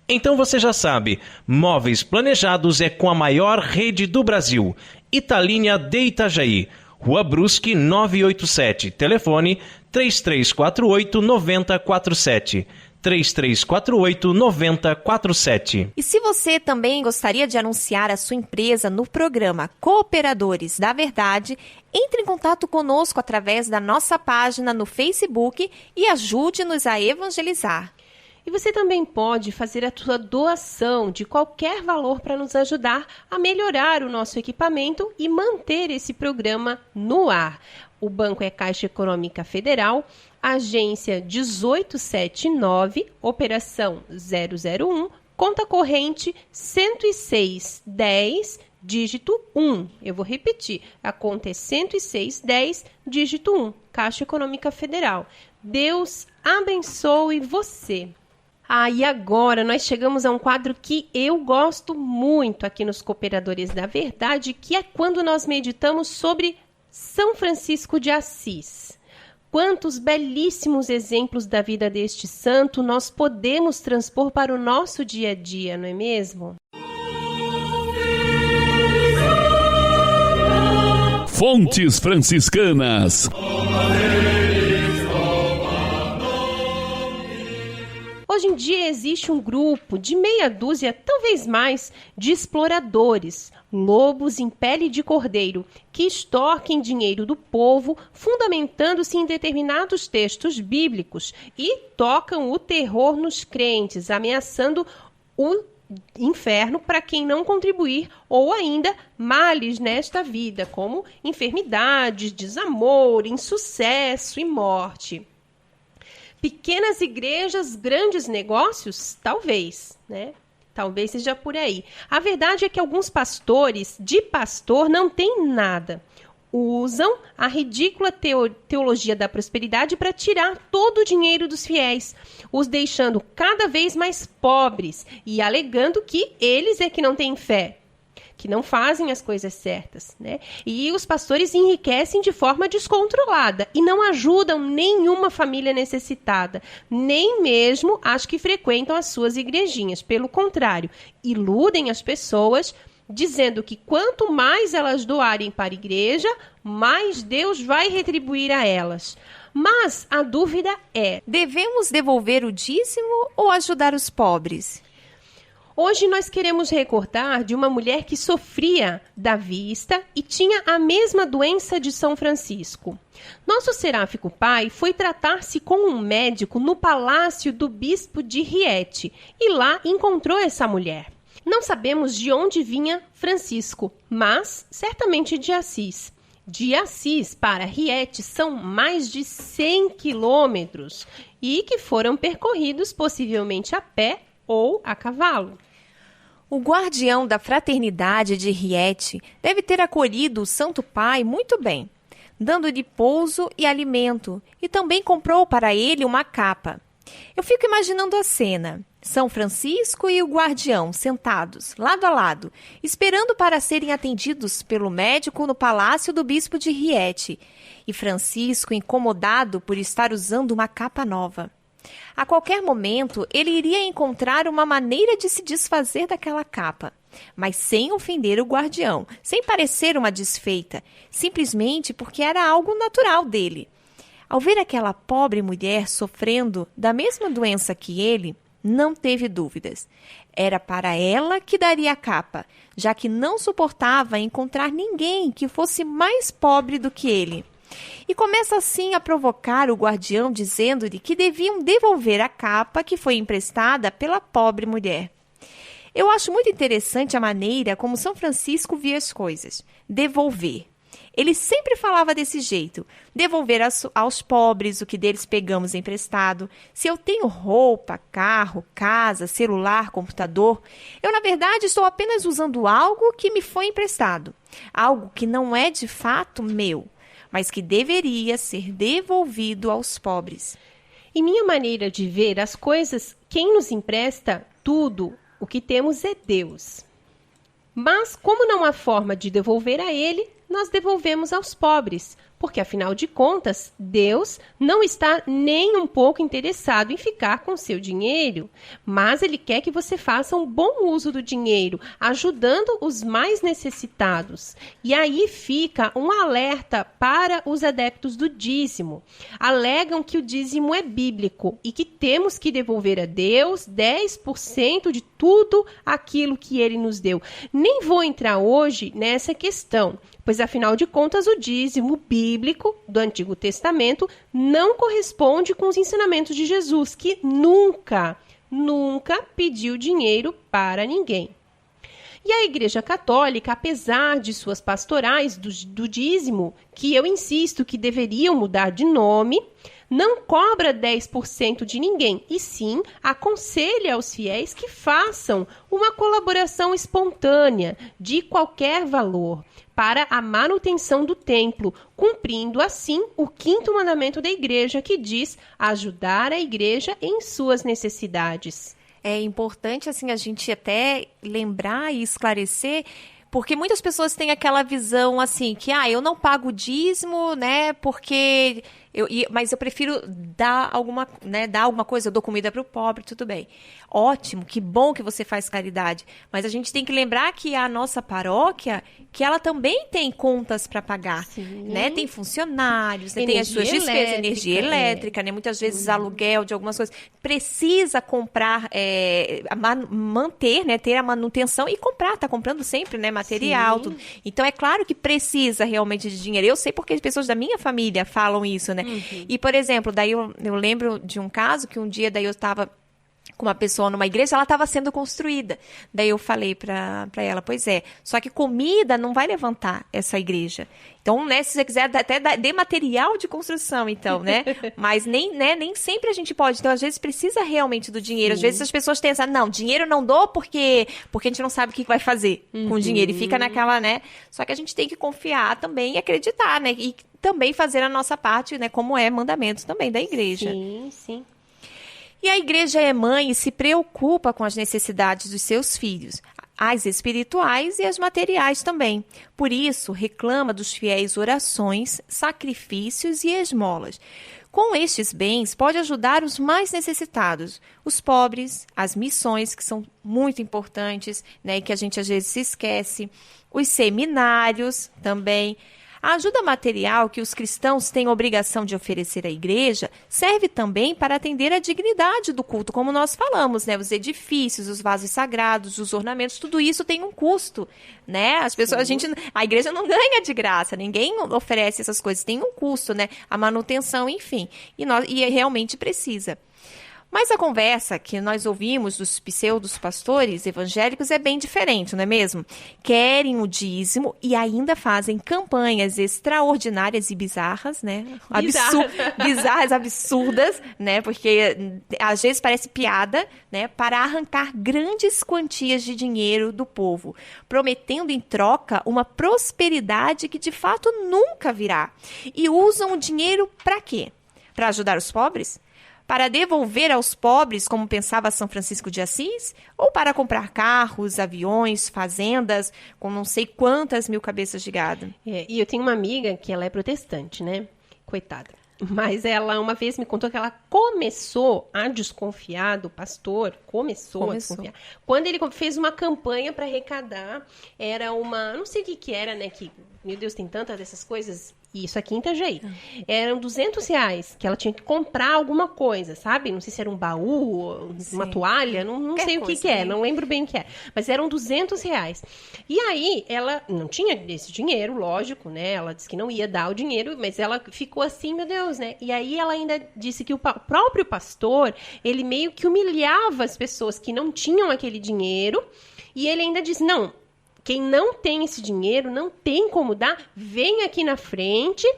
Então você já sabe, móveis planejados é com a maior rede do Brasil. Italínia de Itajaí, Rua Brusque 987, telefone 3348-9047, 3348-9047. E se você também gostaria de anunciar a sua empresa no programa Cooperadores da Verdade, entre em contato conosco através da nossa página no Facebook e ajude-nos a evangelizar. E você também pode fazer a sua doação de qualquer valor para nos ajudar a melhorar o nosso equipamento e manter esse programa no ar. O banco é Caixa Econômica Federal, agência 1879, operação 001, conta corrente 10610, dígito 1. Eu vou repetir, a conta é 10610, dígito 1, Caixa Econômica Federal. Deus abençoe você. E agora nós chegamos a um quadro que eu gosto muito aqui nos Cooperadores da Verdade, que é quando nós meditamos sobre São Francisco de Assis. Quantos belíssimos exemplos da vida deste santo nós podemos transpor para o nosso dia a dia, não é mesmo? Fontes Franciscanas. Hoje em dia existe um grupo de meia dúzia, talvez mais, de exploradores, lobos em pele de cordeiro, que extorquem dinheiro do povo, fundamentando-se em determinados textos bíblicos e tocam o terror nos crentes, ameaçando o inferno para quem não contribuir, ou ainda males nesta vida, como enfermidades, desamor, insucesso e morte. Pequenas igrejas, grandes negócios? Talvez, né? Talvez seja por aí. A verdade é que alguns pastores, de pastor, não têm nada. Usam a ridícula teologia da prosperidade para tirar todo o dinheiro dos fiéis, os deixando cada vez mais pobres e alegando que eles é que não têm fé, que não fazem as coisas certas, né? E os pastores enriquecem de forma descontrolada e não ajudam nenhuma família necessitada, nem mesmo as que frequentam as suas igrejinhas. Pelo contrário, iludem as pessoas, dizendo que quanto mais elas doarem para a igreja, mais Deus vai retribuir a elas. Mas a dúvida é: devemos devolver o dízimo ou ajudar os pobres? Hoje nós queremos recordar de uma mulher que sofria da vista e tinha a mesma doença de São Francisco. Nosso seráfico pai foi tratar-se com um médico no palácio do bispo de Rieti e lá encontrou essa mulher. Não sabemos de onde vinha Francisco, mas certamente de Assis. De Assis para Rieti são mais de 100 quilômetros e que foram percorridos possivelmente a pé ou a cavalo. O guardião da fraternidade de Rieti deve ter acolhido o Santo Pai muito bem, dando-lhe pouso e alimento, e também comprou para ele uma capa. Eu fico imaginando a cena: São Francisco e o guardião sentados, lado a lado, esperando para serem atendidos pelo médico no palácio do bispo de Rieti, e Francisco incomodado por estar usando uma capa nova. A qualquer momento, ele iria encontrar uma maneira de se desfazer daquela capa, mas sem ofender o guardião, sem parecer uma desfeita, simplesmente porque era algo natural dele. Ao ver aquela pobre mulher sofrendo da mesma doença que ele, não teve dúvidas. Era para ela que daria a capa, já que não suportava encontrar ninguém que fosse mais pobre do que ele. E começa assim a provocar o guardião, dizendo-lhe que deviam devolver a capa que foi emprestada pela pobre mulher. Eu acho muito interessante a maneira como São Francisco via as coisas. Devolver. Ele sempre falava desse jeito: devolver aos pobres o que deles pegamos emprestado. Se eu tenho roupa, carro, casa, celular, computador, eu na verdade estou apenas usando algo que me foi emprestado. Algo que não é de fato meu, mas que deveria ser devolvido aos pobres. Em minha maneira de ver as coisas, quem nos empresta tudo o que temos é Deus. Mas, como não há forma de devolver a Ele, nós devolvemos aos pobres, Porque, afinal de contas, Deus não está nem um pouco interessado em ficar com seu dinheiro, mas Ele quer que você faça um bom uso do dinheiro, ajudando os mais necessitados. E aí fica um alerta para os adeptos do dízimo. Alegam que o dízimo é bíblico e que temos que devolver a Deus 10% de tudo aquilo que Ele nos deu. Nem vou entrar hoje nessa questão, pois, afinal de contas, o dízimo bíblico do Antigo Testamento não corresponde com os ensinamentos de Jesus, que nunca pediu dinheiro para ninguém. E a Igreja Católica, apesar de suas pastorais do dízimo, que eu insisto que deveriam mudar de nome, não cobra 10% de ninguém, e sim aconselha aos fiéis que façam uma colaboração espontânea de qualquer valor para a manutenção do templo, cumprindo assim o 5º mandamento da igreja, que diz ajudar a igreja em suas necessidades. É importante assim a gente até lembrar e esclarecer, porque muitas pessoas têm aquela visão assim, que eu não pago dízimo, né, porque mas eu prefiro dar alguma coisa, eu dou comida para o pobre, tudo bem. Ótimo, que bom que você faz caridade, mas a gente tem que lembrar que a nossa paróquia, que ela também tem contas para pagar, né? Tem funcionários, tem as suas despesas, energia elétrica, né? Muitas vezes aluguel de algumas coisas. Precisa comprar, manter, né? Ter a manutenção e comprar, tá comprando sempre, né? Material, tudo. Então é claro que precisa realmente de dinheiro. Eu sei porque as pessoas da minha família falam isso, né? E, por exemplo, daí eu lembro de um caso que um dia daí eu estava com uma pessoa numa igreja, ela estava sendo construída. Daí eu falei para ela, pois é, só que comida não vai levantar essa igreja. Então, né, se você quiser, até dê material de construção, então, né? Mas nem sempre a gente pode. Então, às vezes, precisa realmente do dinheiro. Às vezes, as pessoas têm essa, não, dinheiro não dou porque a gente não sabe o que vai fazer com o dinheiro. E fica naquela, né? Só que a gente tem que confiar também e acreditar, né? E também fazer a nossa parte, né? Como é mandamento também da igreja. Sim. E a igreja é mãe e se preocupa com as necessidades dos seus filhos, as espirituais e as materiais também. Por isso, reclama dos fiéis orações, sacrifícios e esmolas. Com estes bens, pode ajudar os mais necessitados, os pobres, as missões, que são muito importantes, né, e que a gente às vezes se esquece, os seminários também. A ajuda material que os cristãos têm obrigação de oferecer à igreja serve também para atender à dignidade do culto, como nós falamos, né? Os edifícios, os vasos sagrados, os ornamentos, tudo isso tem um custo, né? As pessoas, a igreja não ganha de graça, ninguém oferece essas coisas, tem um custo, né? A manutenção, enfim, e realmente precisa. Mas a conversa que nós ouvimos dos pseudos pastores evangélicos é bem diferente, não é mesmo? Querem o dízimo e ainda fazem campanhas extraordinárias e bizarras, né? Bizarras, absurdas, né? Porque às vezes parece piada, né? Para arrancar grandes quantias de dinheiro do povo, prometendo em troca uma prosperidade que de fato nunca virá. E usam o dinheiro para quê? Para ajudar os pobres? Para devolver aos pobres, como pensava São Francisco de Assis? Ou para comprar carros, aviões, fazendas, com não sei quantas mil cabeças de gado? E eu tenho uma amiga que ela é protestante, né? Coitada. Mas ela uma vez me contou que ela começou a desconfiar do pastor, começou a desconfiar. Quando ele fez uma campanha para arrecadar, era não sei o que era, né? Que, meu Deus, tem tantas dessas coisas. Isso aqui em Itajaí. Eram R$200 que ela tinha que comprar alguma coisa, sabe? Não sei se era um baú, uma toalha, não sei o que é, não lembro bem o que é. Mas eram R$200. E aí, ela não tinha esse dinheiro, lógico, né? Ela disse que não ia dar o dinheiro, mas ela ficou assim, meu Deus, né? E aí ela ainda disse que o próprio pastor, ele meio que humilhava as pessoas que não tinham aquele dinheiro. E ele ainda disse, não, quem não tem esse dinheiro, não tem como dar, vem aqui na frente,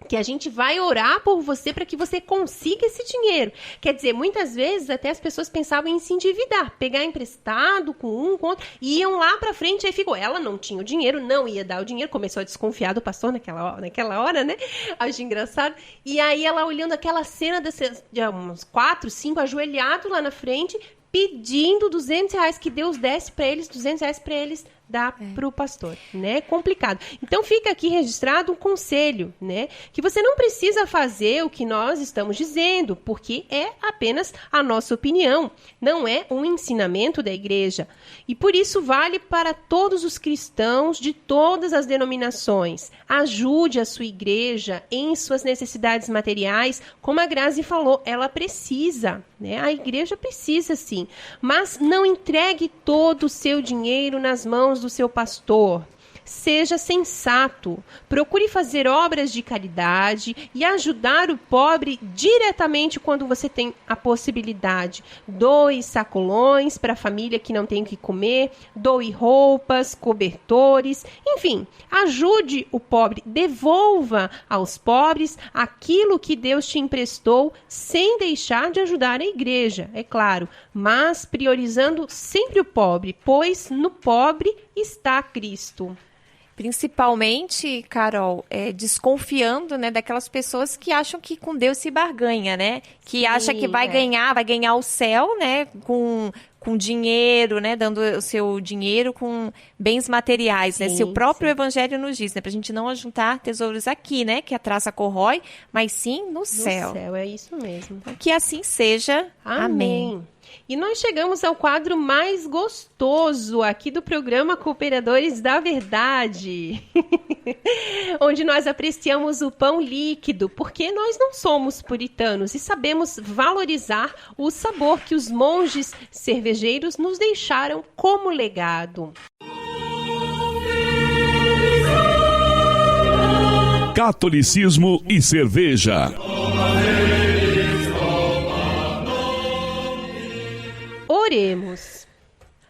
que a gente vai orar por você para que você consiga esse dinheiro. Quer dizer, muitas vezes até as pessoas pensavam em se endividar, pegar emprestado com um, com outro, e iam lá para frente, aí ficou, ela não tinha o dinheiro, não ia dar o dinheiro, começou a desconfiar do pastor naquela hora, né? Acho engraçado. E aí ela olhando aquela cena de uns 4, 5 ajoelhados lá na frente, pedindo R$200 que Deus desse para eles, R$200 para eles dá para o pastor, né? Complicado. Então fica aqui registrado um conselho, né? Que você não precisa fazer o que nós estamos dizendo, porque é apenas a nossa opinião, não é um ensinamento da igreja. E por isso vale para todos os cristãos de todas as denominações. Ajude a sua igreja em suas necessidades materiais, como a Grazi falou, ela precisa, né? A igreja precisa sim, mas não entregue todo o seu dinheiro nas mãos do seu pastor. Seja sensato, procure fazer obras de caridade e ajudar o pobre diretamente quando você tem a possibilidade. Doe sacolões para a família que não tem o que comer, doe roupas, cobertores, enfim, ajude o pobre, devolva aos pobres aquilo que Deus te emprestou sem deixar de ajudar a igreja, é claro, mas priorizando sempre o pobre, pois no pobre está Cristo. Principalmente, Carol, desconfiando, né, daquelas pessoas que acham que com Deus se barganha, né? Que acha que vai ganhar o céu, né, com dinheiro, né, dando o seu dinheiro com bens materiais, né? Se o próprio Evangelho nos diz, né, pra gente não ajuntar tesouros aqui, né, que a traça corrói, mas sim no céu. No céu, é isso mesmo. Que assim seja. Amém. E nós chegamos ao quadro mais gostoso aqui do programa Cooperadores da Verdade, onde nós apreciamos o pão líquido, porque nós não somos puritanos e sabemos valorizar o sabor que os monges cervejeiros nos deixaram como legado. Catolicismo e cerveja. Oremos.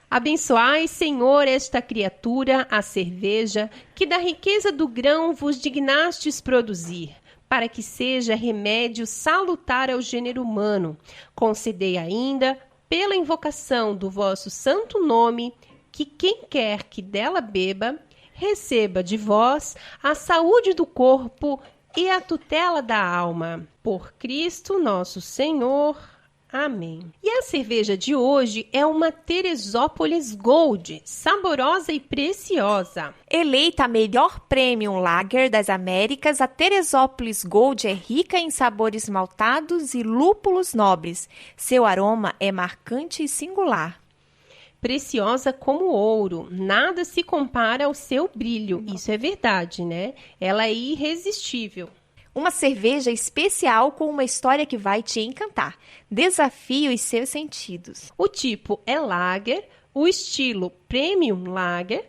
Abençoai, Senhor, esta criatura, a cerveja, que da riqueza do grão vos dignastes produzir, para que seja remédio salutar ao gênero humano. Concedei ainda, pela invocação do vosso santo nome, que quem quer que dela beba, receba de vós a saúde do corpo e a tutela da alma. Por Cristo nosso Senhor. Amém. E a cerveja de hoje é uma Teresópolis Gold, saborosa e preciosa. Eleita a melhor premium lager das Américas, a Teresópolis Gold é rica em sabores maltados e lúpulos nobres. Seu aroma é marcante e singular. Preciosa como ouro, nada se compara ao seu brilho. Isso é verdade, né? Ela é irresistível. Uma cerveja especial com uma história que vai te encantar. Desafie os seus sentidos. O tipo é lager, o estilo premium lager,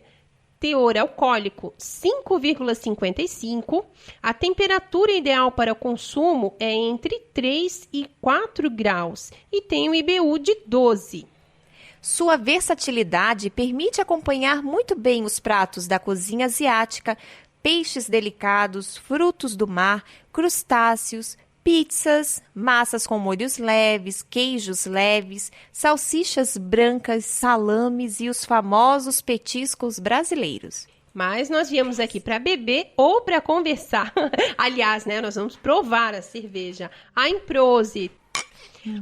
teor alcoólico 5,55. A temperatura ideal para o consumo é entre 3 e 4 graus e tem um IBU de 12. Sua versatilidade permite acompanhar muito bem os pratos da cozinha asiática, peixes delicados, frutos do mar, crustáceos, pizzas, massas com molhos leves, queijos leves, salsichas brancas, salames e os famosos petiscos brasileiros. Mas nós viemos aqui para beber ou para conversar. Aliás, né, nós vamos provar a cerveja, a Improse.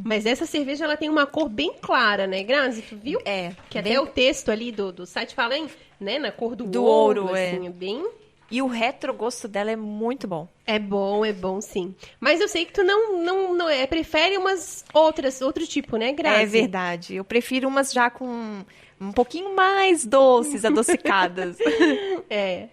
Mas essa cerveja ela tem uma cor bem clara, né, Grazi? Tu viu? É. Que até o texto ali do site fala, né, na cor do ouro, assim, é bem... E o retrogosto dela é muito bom. É bom sim. Mas eu sei que tu não prefere outro tipo, né, Grazi? É verdade. Eu prefiro umas já com um pouquinho mais doces, adocicadas. É.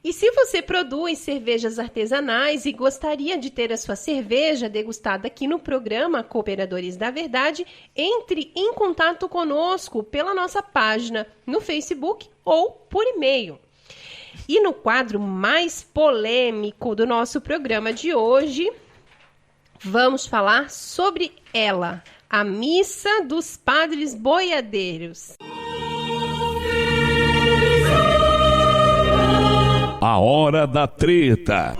E se você produz cervejas artesanais e gostaria de ter a sua cerveja degustada aqui no programa Cooperadores da Verdade, entre em contato conosco pela nossa página no Facebook ou por e-mail. E no quadro mais polêmico do nosso programa de hoje, vamos falar sobre ela, a Missa dos Padres Boiadeiros. A hora da treta.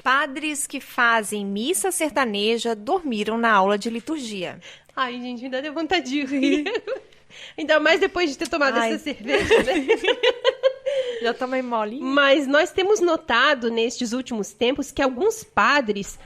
Padres que fazem missa sertaneja dormiram na aula de liturgia. Ai, gente, ainda deu vontade de rir. Ainda mais depois de ter tomado essa cerveja, né? Já tomei molinho. Mas nós temos notado nestes últimos tempos que alguns padres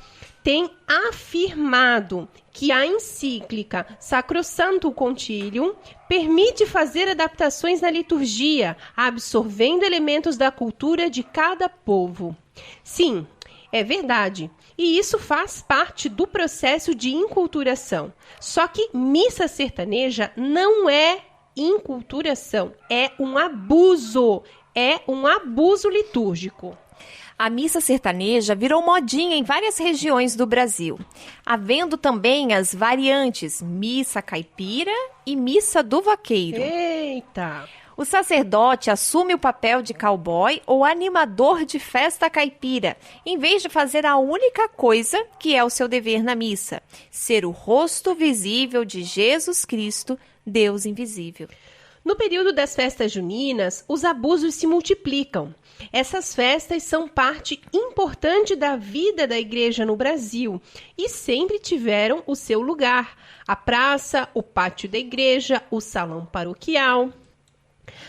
tem afirmado que a encíclica Sacrosanctum Concilium permite fazer adaptações na liturgia, absorvendo elementos da cultura de cada povo. Sim, é verdade. E isso faz parte do processo de inculturação. Só que missa sertaneja não é inculturação, é um abuso litúrgico. A missa sertaneja virou modinha em várias regiões do Brasil, havendo também as variantes missa caipira e missa do vaqueiro. Eita! O sacerdote assume o papel de cowboy ou animador de festa caipira, em vez de fazer a única coisa que é o seu dever na missa, ser o rosto visível de Jesus Cristo, Deus invisível. No período das festas juninas, os abusos se multiplicam. Essas festas são parte importante da vida da igreja no Brasil e sempre tiveram o seu lugar. A praça, o pátio da igreja, o salão paroquial.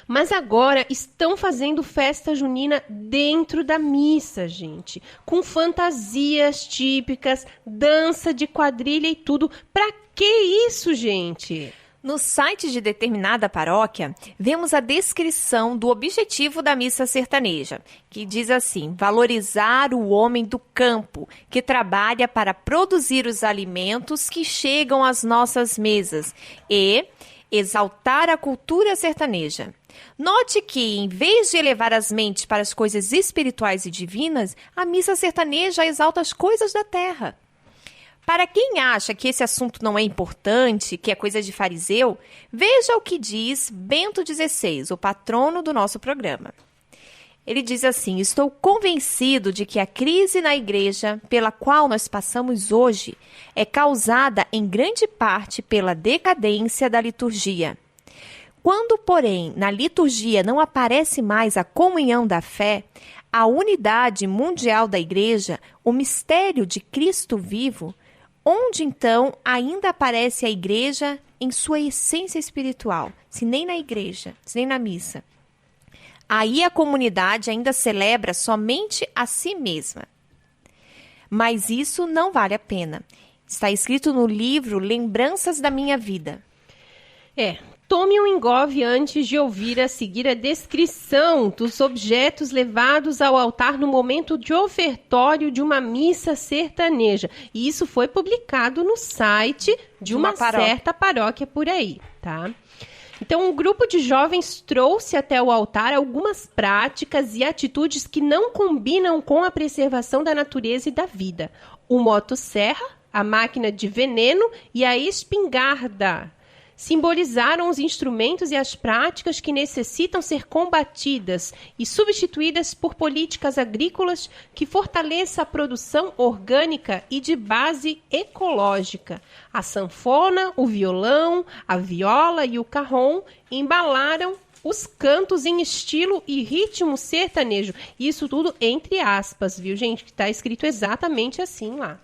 Mas agora estão fazendo festa junina dentro da missa, gente. Com fantasias típicas, dança de quadrilha e tudo. Pra que isso, gente? No site de determinada paróquia, vemos a descrição do objetivo da missa sertaneja, que diz assim: valorizar o homem do campo, que trabalha para produzir os alimentos que chegam às nossas mesas, e exaltar a cultura sertaneja. Note que, em vez de elevar as mentes para as coisas espirituais e divinas, a missa sertaneja exalta as coisas da terra. Para quem acha que esse assunto não é importante, que é coisa de fariseu, veja o que diz Bento XVI, o patrono do nosso programa. Ele diz assim: estou convencido de que a crise na igreja pela qual nós passamos hoje é causada em grande parte pela decadência da liturgia. Quando, porém, na liturgia não aparece mais a comunhão da fé, a unidade mundial da igreja, o mistério de Cristo vivo, onde, então, ainda aparece a igreja em sua essência espiritual, se nem na igreja, se nem na missa. Aí a comunidade ainda celebra somente a si mesma. Mas isso não vale a pena. Está escrito no livro Lembranças da Minha Vida. Tome um engove antes de ouvir a seguir a descrição dos objetos levados ao altar no momento de ofertório de uma missa sertaneja. E isso foi publicado no site de uma certa paróquia por aí, tá? Então, um grupo de jovens trouxe até o altar algumas práticas e atitudes que não combinam com a preservação da natureza e da vida. O motosserra, a máquina de veneno e a espingarda simbolizaram os instrumentos e as práticas que necessitam ser combatidas e substituídas por políticas agrícolas que fortaleçam a produção orgânica e de base ecológica. A sanfona, o violão, a viola e o cajón embalaram os cantos em estilo e ritmo sertanejo. Isso tudo entre aspas, viu, gente? Que está escrito exatamente assim lá.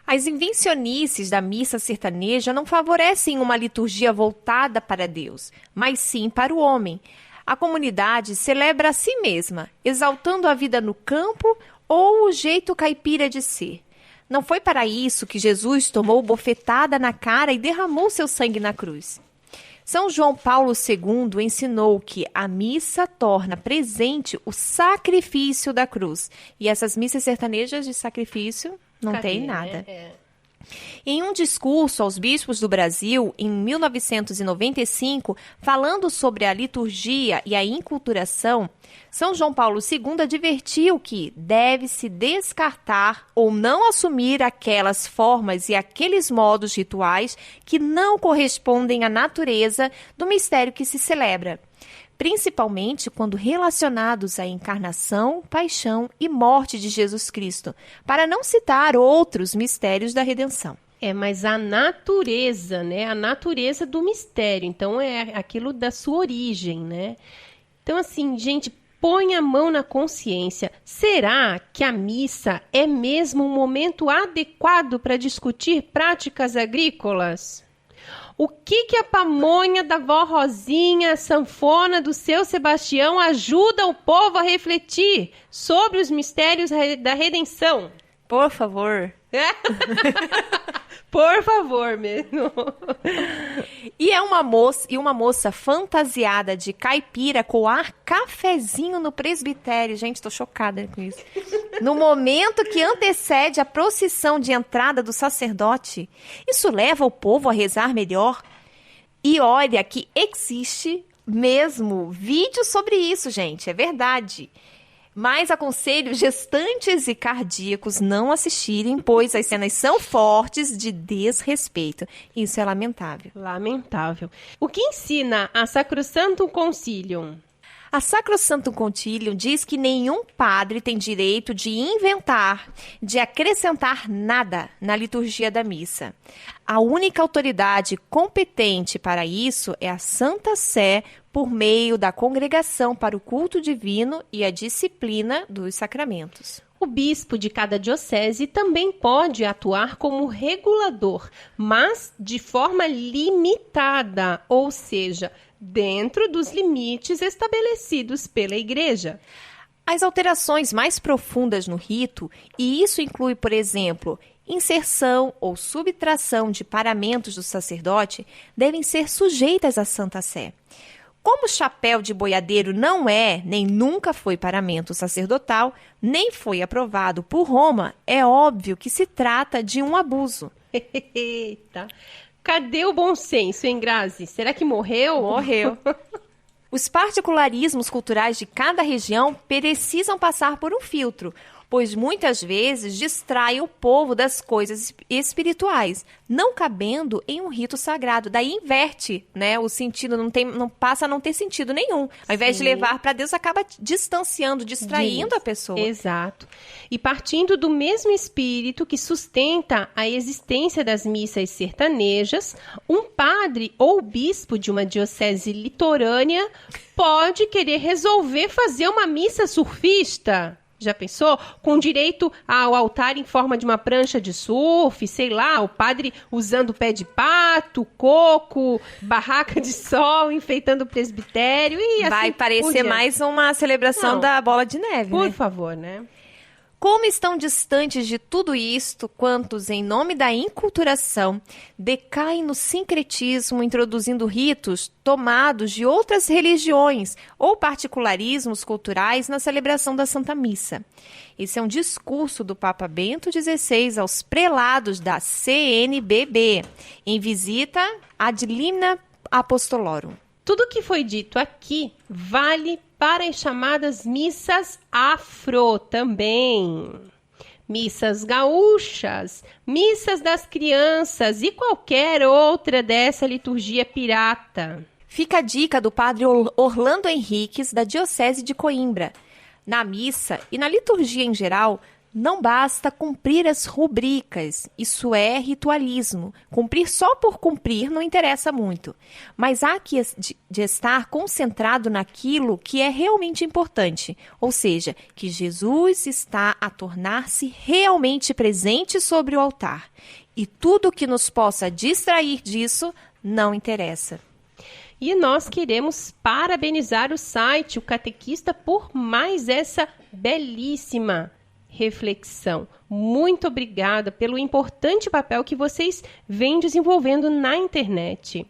As invencionices da missa sertaneja não favorecem uma liturgia voltada para Deus, mas sim para o homem. A comunidade celebra a si mesma, exaltando a vida no campo ou o jeito caipira de ser. Não foi para isso que Jesus tomou bofetada na cara e derramou seu sangue na cruz. São João Paulo II ensinou que a missa torna presente o sacrifício da cruz. E essas missas sertanejas de sacrifício não tem nada. Em um discurso aos bispos do Brasil, em 1995, falando sobre a liturgia e a inculturação, São João Paulo II advertiu que deve-se descartar ou não assumir aquelas formas e aqueles modos rituais que não correspondem à natureza do mistério que se celebra, principalmente quando relacionados à encarnação, paixão e morte de Jesus Cristo, para não citar outros mistérios da redenção. Mas a natureza, né? A natureza do mistério. Então, é aquilo da sua origem, né? Então, assim, gente, põe a mão na consciência. Será que a missa é mesmo um momento adequado para discutir práticas agrícolas? O que a pamonha da vó Rosinha, a sanfona do seu Sebastião ajuda o povo a refletir sobre os mistérios da redenção? Por favor. Por favor, mesmo. E uma moça fantasiada de caipira coar cafezinho no presbitério. Gente, tô chocada com isso. No momento que antecede a procissão de entrada do sacerdote. Isso leva o povo a rezar melhor. E olha que existe mesmo vídeo sobre isso, gente. É verdade. Mas aconselho gestantes e cardíacos não assistirem, pois as cenas são fortes de desrespeito. Isso é lamentável. Lamentável. O que ensina a Sacrosanctum Concilium? A Sacrosanctum Concilium diz que nenhum padre tem direito de inventar, de acrescentar nada na liturgia da missa. A única autoridade competente para isso é a Santa Sé, por meio da Congregação para o Culto Divino e a Disciplina dos Sacramentos. O bispo de cada diocese também pode atuar como regulador, mas de forma limitada, ou seja, dentro dos limites estabelecidos pela Igreja. As alterações mais profundas no rito, e isso inclui, por exemplo, inserção ou subtração de paramentos do sacerdote, devem ser sujeitas à Santa Sé. Como o chapéu de boiadeiro não é, nem nunca foi paramento sacerdotal, nem foi aprovado por Roma, é óbvio que se trata de um abuso. Eita! Cadê o bom senso, hein, Grazi? Será que morreu? Morreu. Os particularismos culturais de cada região precisam passar por um filtro, pois muitas vezes distrai o povo das coisas espirituais, não cabendo em um rito sagrado. Daí inverte, né? O sentido não passa a não ter sentido nenhum. Ao invés de levar para Deus, acaba distanciando, distraindo a pessoa. Exato. E partindo do mesmo espírito que sustenta a existência das missas sertanejas, um padre ou bispo de uma diocese litorânea pode querer resolver fazer uma missa surfista. Já pensou? Com direito ao altar em forma de uma prancha de surf, sei lá, o padre usando pé de pato, coco, barraca de sol, enfeitando o presbitério e assim. Vai parecer mais uma celebração da bola de neve, por né? favor, né? Como estão distantes de tudo isto, quantos, em nome da inculturação, decaem no sincretismo, introduzindo ritos tomados de outras religiões ou particularismos culturais na celebração da Santa Missa. Esse é um discurso do Papa Bento XVI aos prelados da CNBB, em visita ad limina apostolorum. Tudo que foi dito aqui vale para as chamadas missas afro também. Missas gaúchas, missas das crianças e qualquer outra dessa liturgia pirata. Fica a dica do padre Orlando Henriques, da Diocese de Coimbra. Na missa e na liturgia em geral, não basta cumprir as rubricas, isso é ritualismo. Cumprir só por cumprir não interessa muito. Mas há que de estar concentrado naquilo que é realmente importante, ou seja, que Jesus está a tornar-se realmente presente sobre o altar. E tudo que nos possa distrair disso não interessa. E nós queremos parabenizar o site, o Catequista, por mais essa belíssima reflexão. Muito obrigada pelo importante papel que vocês vêm desenvolvendo na internet.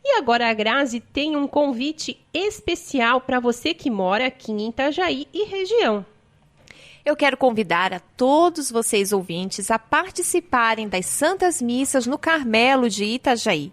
E agora a Grazi tem um convite especial para você que mora aqui em Itajaí e região. Eu quero convidar a todos vocês ouvintes a participarem das Santas Missas no Carmelo de Itajaí.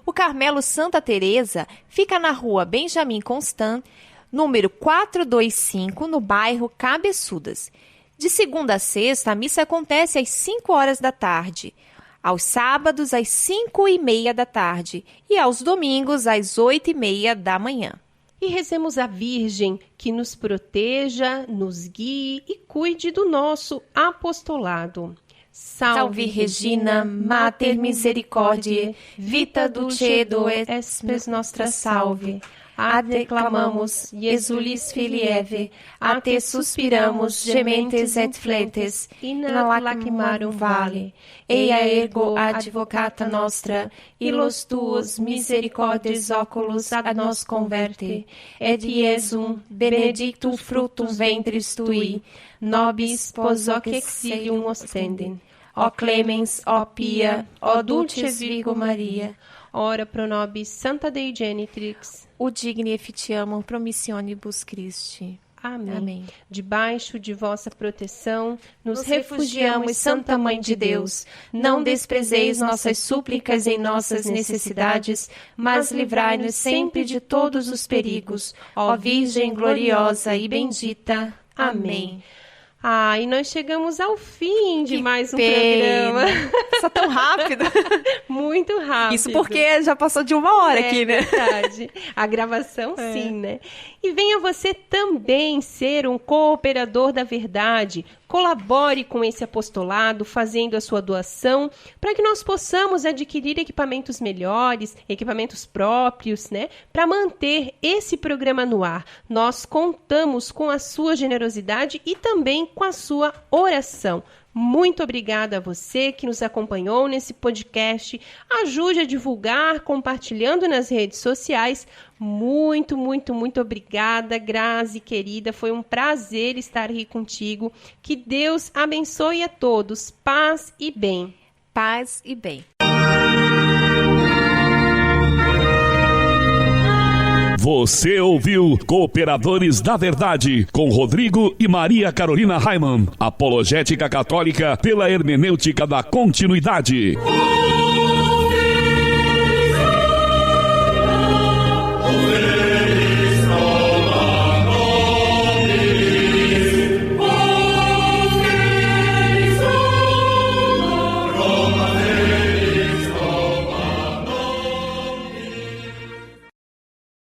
O Carmelo Santa Teresa fica na rua Benjamin Constant, número 425, no bairro Cabeçudas. De segunda a sexta, a missa acontece às 5 horas da tarde, aos sábados às 5:30 da tarde e aos domingos às 8:30 da manhã. E rezemos a Virgem que nos proteja, nos guie e cuide do nosso apostolado. Salve Regina, Mater Misericordiae, vita dulcedo et spes nostra salve. A te clamamos, Iesulis Filii Eve, a te suspiramos, gementes et flentes, in lacrimarum vale. Eia ergo advocata nostra, illos tuos misericordes oculos ad nos converte, et Iesum benedictum fructum ventris tui, nobis pos hoc exilium ostendem. ó clemens, ó pia, ó dulces Virgo Maria, ora pro nobis Santa Dei Genitrix, o digni efficiamur promissionibus Christi. Amém. Amém. Debaixo de vossa proteção, nos refugiamos, Santa Mãe de Deus. Não desprezeis nossas súplicas em nossas necessidades, mas livrai-nos sempre de todos os perigos. Ó Virgem gloriosa e bendita. Amém. E nós chegamos ao fim de mais um pena. programa. Só tão rápido. Muito rápido. Isso porque já passou de 1 hora aqui, né? É verdade. A gravação, sim, né? E venha você também ser um cooperador da verdade. Colabore com esse apostolado, fazendo a sua doação, para que nós possamos adquirir equipamentos melhores, equipamentos próprios, né? Para manter esse programa no ar. Nós contamos com a sua generosidade e também com a sua oração. Muito obrigada a você que nos acompanhou nesse podcast. Ajude a divulgar, compartilhando nas redes sociais. Muito, muito, muito obrigada, Grazi, querida. Foi um prazer estar aqui contigo. Que Deus abençoe a todos. Paz e bem. Paz e bem. Você ouviu Cooperadores da Verdade, com Rodrigo e Maria Carolina Raimann, apologética católica pela hermenêutica da continuidade.